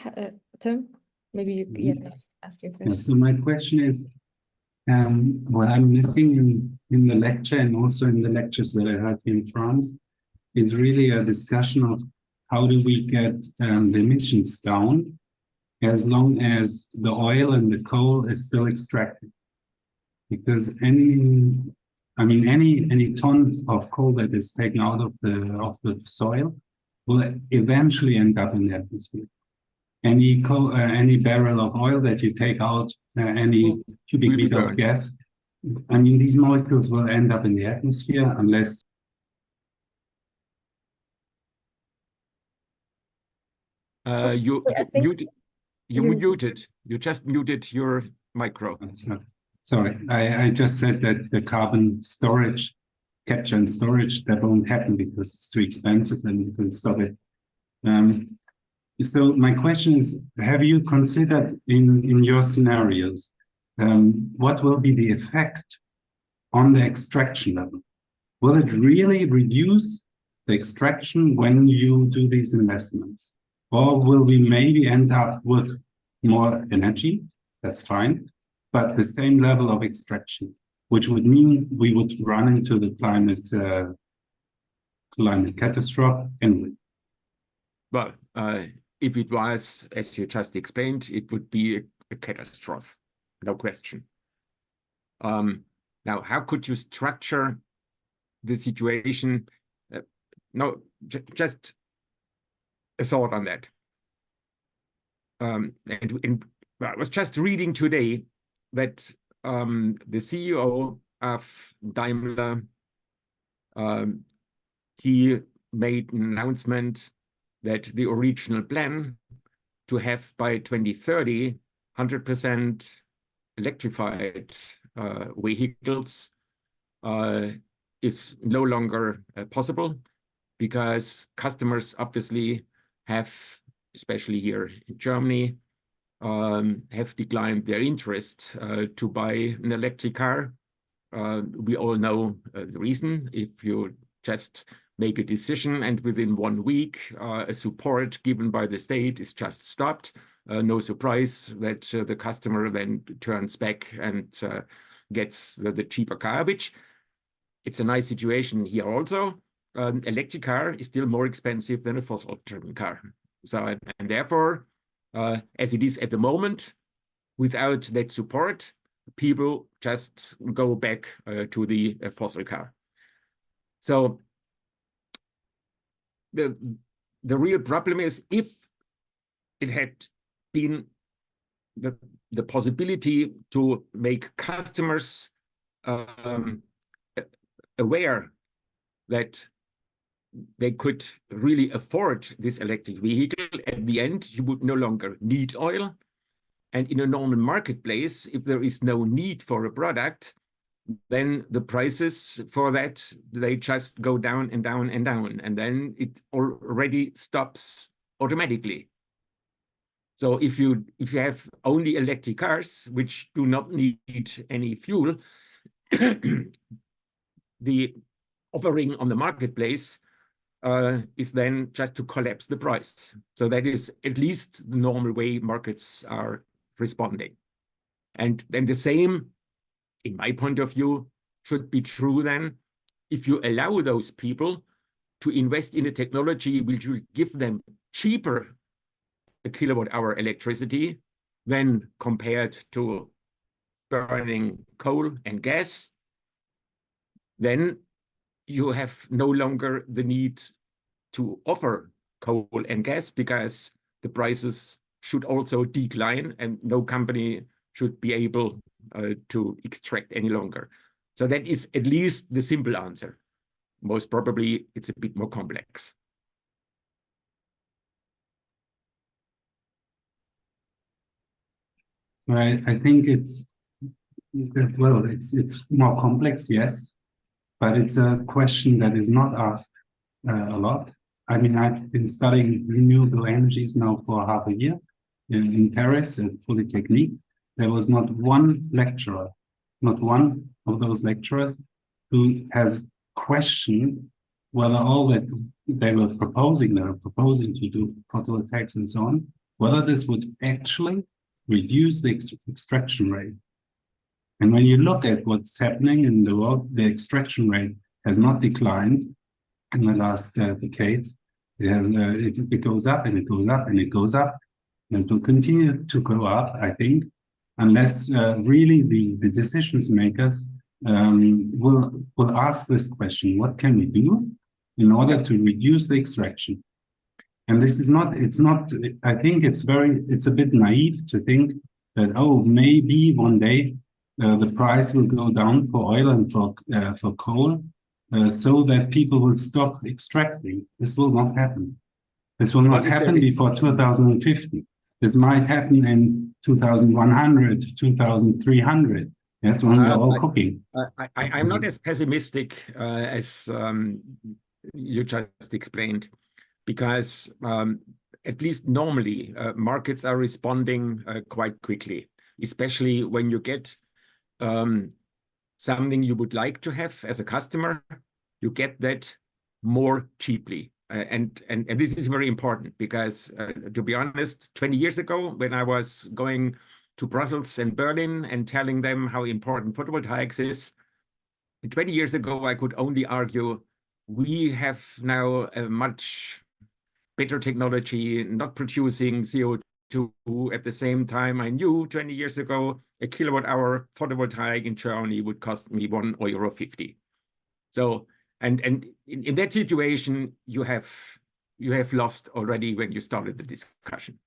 Tim, maybe you ask your question. Yeah, so my question is, what I'm missing in the lecture and also in the lectures that I heard in France is really a discussion of how do we get the emissions down as long as the oil and the coal is still extracted. Because any ton of coal that is taken out of the soil will eventually end up in the atmosphere. Any barrel of oil that you take out, any cubic meter of gas, these molecules will end up in the atmosphere unless you muted. You just muted your micro. Sorry, I just said that the carbon storage, capture and storage, that won't happen because it's too expensive and you can stop it. So my question is, have you considered in your scenarios, what will be the effect on the extraction level? Will it really reduce the extraction when you do these investments? Or will we maybe end up with more energy? That's fine, but the same level of extraction, which would mean we would run into the climate catastrophe anyway. Well, if it was, as you just explained, it would be a catastrophe, no question. Now, how could you structure the situation? Just a thought on that. And I was just reading today that the CEO of Daimler, he made an announcement that the original plan to have by 2030 100% electrified vehicles is no longer possible, because customers obviously have, especially here in Germany, have declined their interest to buy an electric car. We all know the reason. If you just make a decision and within 1 week a support given by the state is just stopped, no surprise that the customer then turns back and gets the cheaper car, which it's a nice situation here also. Electric car is still more expensive than a fossil-driven car. So, and therefore, as it is at the moment, without that support, people just go back to the fossil car. So the real problem is, if it had been the possibility to make customers aware that they could really afford this electric vehicle, at the end, you would no longer need oil. And in a normal marketplace, if there is no need for a product, then the prices for that, they just go down and down and down. And then it already stops automatically. So if you have only electric cars, which do not need any fuel, the offering on the marketplace is then just to collapse the price. So that is at least the normal way markets are responding. And then the same, in my point of view, should be true then if you allow those people to invest in a technology which will give them cheaper a kilowatt-hour electricity than compared to burning coal and gas, then you have no longer the need to offer coal and gas, because the prices should also decline and no company should be able to extract any longer. So that is at least the simple answer. Most probably it's a bit more complex. I think it's more complex, yes, but it's a question that is not asked a lot. I mean, I've been studying renewable energies now for half a year in Paris at Polytechnique. There was not one lecturer, not one of those lecturers who has questioned whether all that they were proposing to do photovoltaics and so on, whether this would actually reduce the extraction rate. And when you look at what's happening in the world, the extraction rate has not declined in the last decades. It goes up and it goes up and it goes up, and it will continue to go up, I think, unless really the decisions makers will ask this question: what can we do in order to reduce the extraction? And this is not, I think it's a bit naive to think that, oh, maybe one day the price will go down for oil and for coal, so that people will stop extracting. This will not happen. This will not happen before 2050. This might happen in 2100, 2300. That's when we're all cooking. I'm not as pessimistic as you just explained, because at least normally markets are responding quite quickly, especially when you get something you would like to have as a customer, you get that more cheaply. And this is very important, because to be honest, 20 years ago, when I was going to Brussels and Berlin and telling them how important photovoltaics is, 20 years ago, I could only argue, we have now a much better technology, not producing CO2 at the same time. I knew 20 years ago, a kilowatt-hour photovoltaic in Germany would cost me €1.50. So, and in that situation, you have lost already when you started the discussion.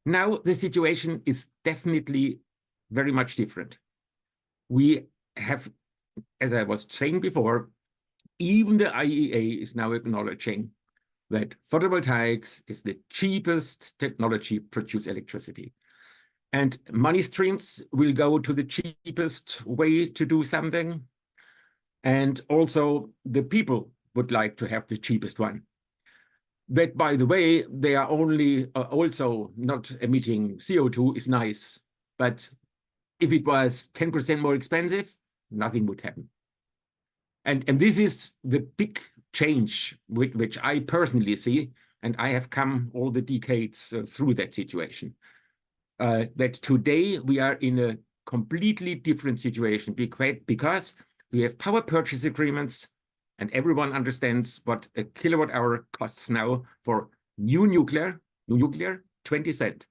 Now the situation is definitely very much different. We have, as I was saying before, even the IEA is now acknowledging that photovoltaics is the cheapest technology to produce electricity. And money streams will go to the cheapest way to do something. And also the people would like to have the cheapest one. That, by the way, they are only also not emitting CO2 is nice. But if it was 10% more expensive, nothing would happen. And this is the big change which I personally see, and I have come all the decades through that situation. That today we are in a completely different situation because we have power purchase agreements and everyone understands what a kilowatt hour costs now for new nuclear, 20 cents.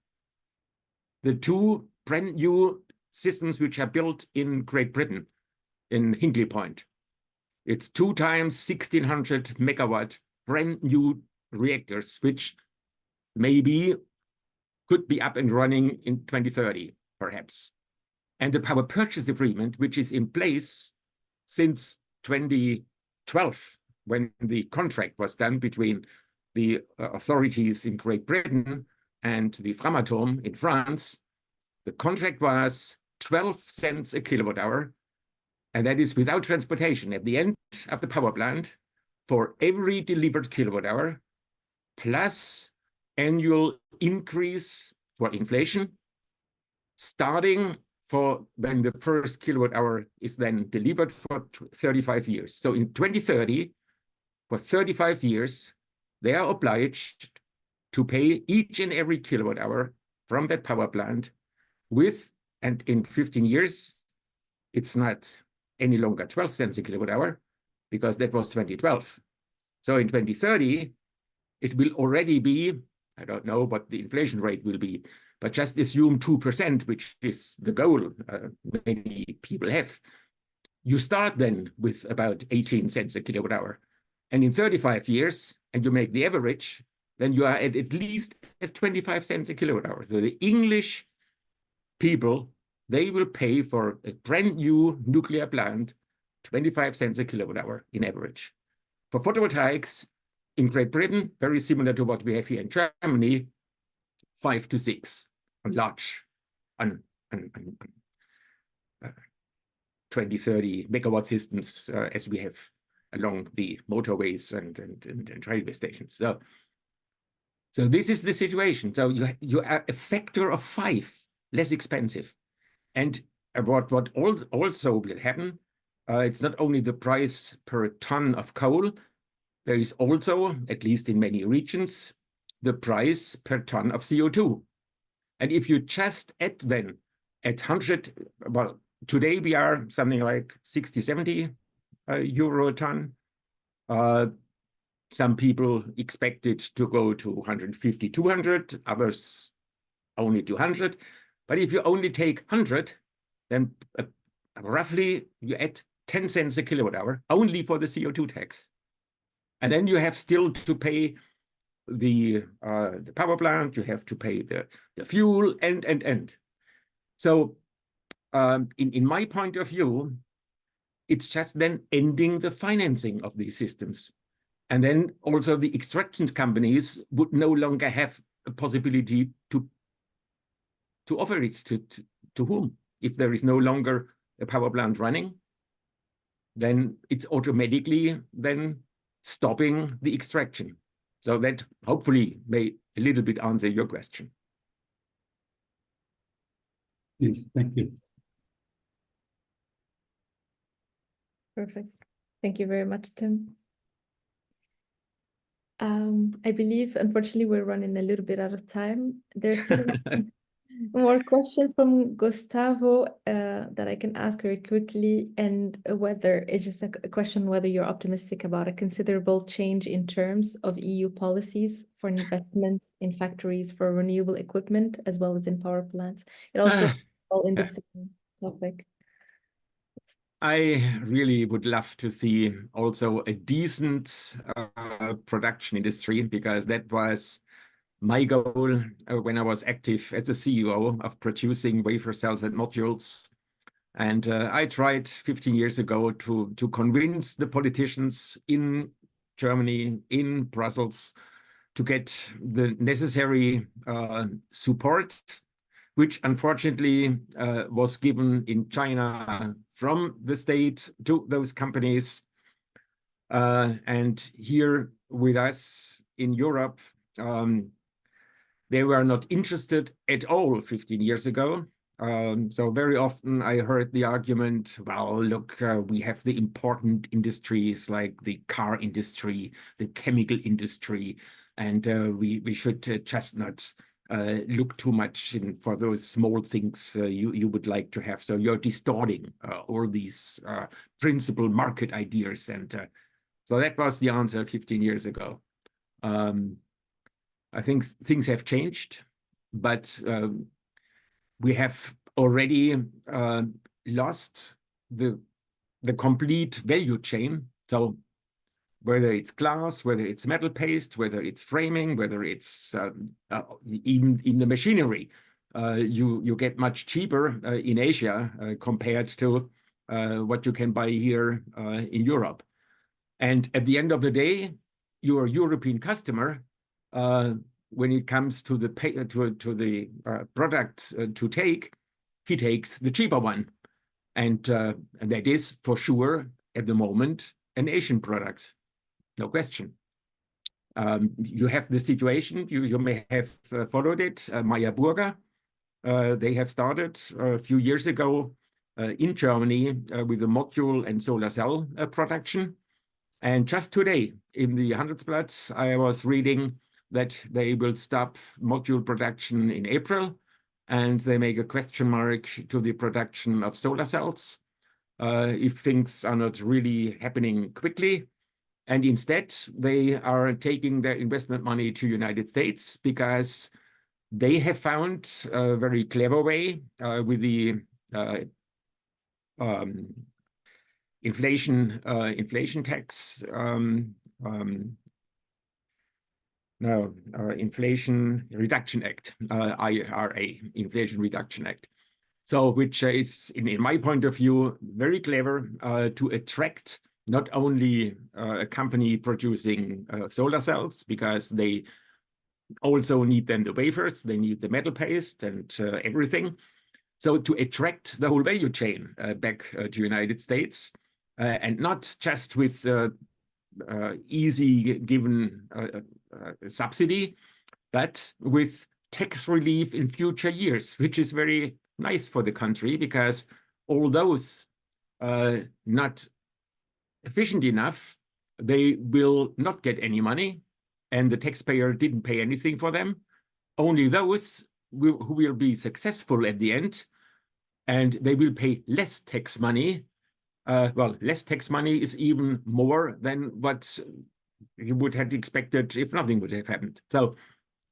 The two brand new systems which are built in Great Britain, in Hinkley Point, it's 2 times 1600 megawatt brand new reactors, which maybe could be up and running in 2030, perhaps. And the power purchase agreement, which is in place since 2012, when the contract was done between the authorities in Great Britain and the Framatome in France, the contract was 12 cents a kilowatt hour, and that is without transportation. At the end of the power plant, for every delivered kilowatt hour, plus annual increase for inflation, starting for when the first kilowatt hour is then delivered for 35 years. So in 2030, for 35 years, they are obliged to pay each and every kilowatt hour from that power plant with, and in 15 years, it's not any longer 12 cents a kilowatt hour, because that was 2012. So in 2030, it will already be, I don't know what the inflation rate will be, but just assume 2%, which is the goal many people have. You start then with about 18 cents a kilowatt hour. And in 35 years, and you make the average, then you are at least at 25 cents a kilowatt hour. So the English people, they will pay for a brand new nuclear plant 25 cents a kilowatt hour in average. For photovoltaics in Great Britain, very similar to what we have here in Germany, 5 to 6 on large, on 20, 30 megawatt systems as we have along the motorways and railway stations. So this is the situation. So you are a factor of 5 less expensive. And what also will happen, it's not only the price per ton of coal, there is also, at least in many regions, the price per ton of CO2. And if you just add then at 100, well, today we are something like 60, 70 euro a ton. Some people expect it to go to 150, 200, others only 200. But if you only take 100, then roughly you add 10 cents a kilowatt hour only for the CO2 tax. And then you have still to pay the power plant, you have to pay the fuel, and. So in my point of view, it's just then ending the financing of these systems. And then also the extraction companies would no longer have a possibility to offer it to whom? If there is no longer a power plant running, then it's automatically then stopping the extraction. So that hopefully may a little bit answer your question. Yes, thank you. Perfect. Thank you very much, Tim. I believe, unfortunately, we're running a little bit out of time. There's still more question from Gustavo that I can ask very quickly, and whether it's just a question whether you're optimistic about a considerable change in terms of EU policies for investments in factories for renewable equipment as well as in power plants. It also all in the same topic. I really would love to see also a decent production industry, because that was my goal when I was active as the CEO of producing wafer cells and modules. And I tried 15 years ago to convince the politicians in Germany, in Brussels, to get the necessary support, which unfortunately was given in China from the state to those companies. And here with us in Europe, they were not interested at all 15 years ago. So very often I heard the argument, well, look, we have the important industries like the car industry, the chemical industry, and we should just not look too much for those small things you would like to have. So you're distorting all these principal market ideas. And so that was the answer 15 years ago. I think things have changed, but we have already lost the complete value chain. So whether it's glass, whether it's metal paste, whether it's framing, whether it's even in the machinery, you get much cheaper in Asia compared to what you can buy here in Europe. And at the end of the day, your European customer, when it comes to the product to take, he takes the cheaper one, and that is for sure at the moment an Asian product, no question. You have the situation, you may have followed it, Meyer Burger. They have started a few years ago in Germany with the module and solar cell production. And just today in the Handelsblatt, I was reading that they will stop module production in April, and they make a question mark to the production of solar cells if things are not really happening quickly. And instead, they are taking their investment money to United States because they have found a very clever way with the inflation tax, Inflation Reduction Act, IRA, Inflation Reduction Act. So which is, in my point of view, very clever to attract not only a company producing solar cells, because they also need then the wafers, they need the metal paste and everything. So to attract the whole value chain back to United States, and not just with easy given subsidy, but with tax relief in future years, which is very nice for the country, because all those not efficient enough, they will not get any money, and the taxpayer didn't pay anything for them. Only those who will be successful at the end, and they will pay less tax money. Well, less tax money is even more than what you would have expected if nothing would have happened. So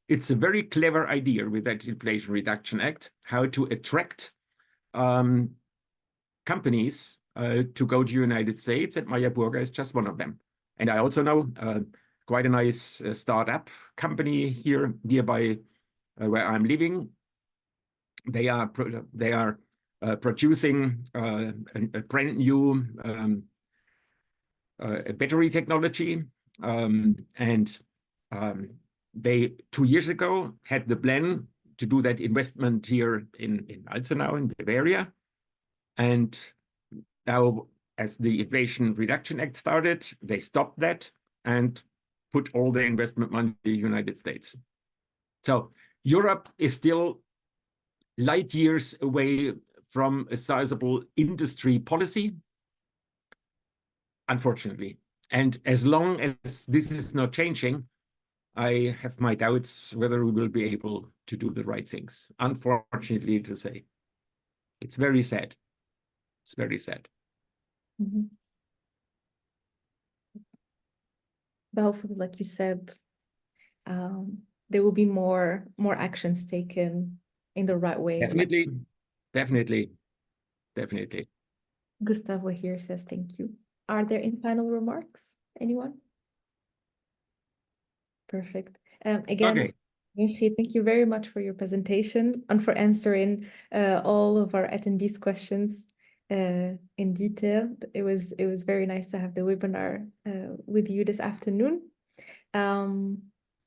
it's a very clever idea with that Inflation Reduction Act, how to attract companies to go to the United States, and Meyer Burger is just one of them. And I also know quite a nice startup company here nearby where I'm living. They are producing a brand new battery technology, and they 2 years ago had the plan to do that investment here in Alzenau in Bavaria, and now as the Inflation Reduction Act started, they stopped that and put all their investment money in the United States. So Europe is still light years away from a sizable industry policy, unfortunately. And as long as this is not changing, I have my doubts whether we will be able to do the right things, unfortunately to say. It's very sad. It's very sad. Mm-hmm. But hopefully, like you said, there will be more actions taken in the right way. Definitely. Gustavo here says thank you. Are there any final remarks? Anyone? Perfect. Again, Okay. Winfried, thank you very much for your presentation and for answering all of our attendees' questions in detail. It was very nice to have the webinar with you this afternoon.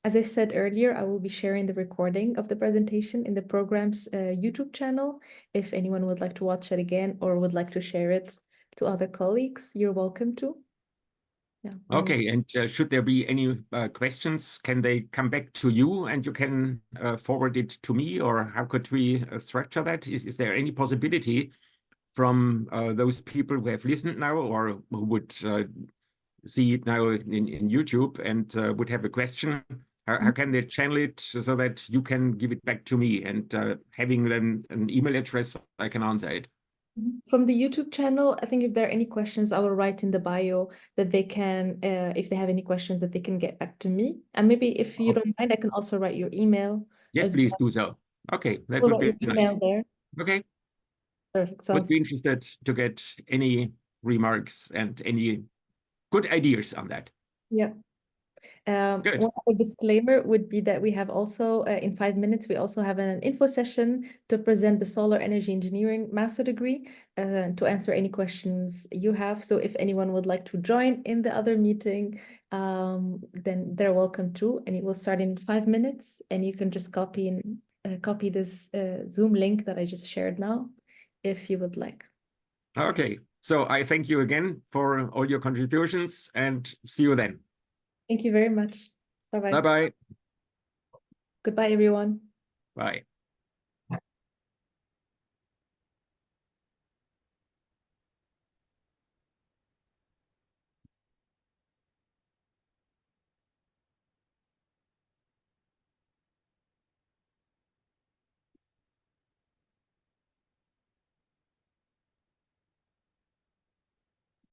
As I said earlier, I will be sharing the recording of the presentation in the program's YouTube channel. If anyone would like to watch it again or would like to share it to other colleagues, you're welcome to. Yeah. Okay, and should there be any questions, can they come back to you and you can forward it to me, or how could we structure that? Is there any possibility from those people who have listened now or who would see it now in YouTube and would have a question? How can they channel it so that you can give it back to me, and having then an email address, I can answer it? From the YouTube channel, I think if there are any questions, I will write in the bio that they can, if they have any questions, that they can get back to me. And maybe if you don't mind, I can also write your email. Yes, as please well. do so. Okay, that We'll would write be your nice. email there. Okay, Perfect. would Sounds be interested to get any remarks and any good ideas on that. yeah. Good. One other disclaimer would be that we have also, in 5 minutes, we also have an info session to present the solar energy engineering master degree, to answer any questions you have. So if anyone would like to join in the other meeting, then they're welcome to, and it will start in 5 minutes, and you can just copy this Zoom link that I just shared now, if you would like. Okay, so I thank you again for all your contributions and see you then. Thank you very much. Bye-bye. Bye-bye. Goodbye, everyone. Bye.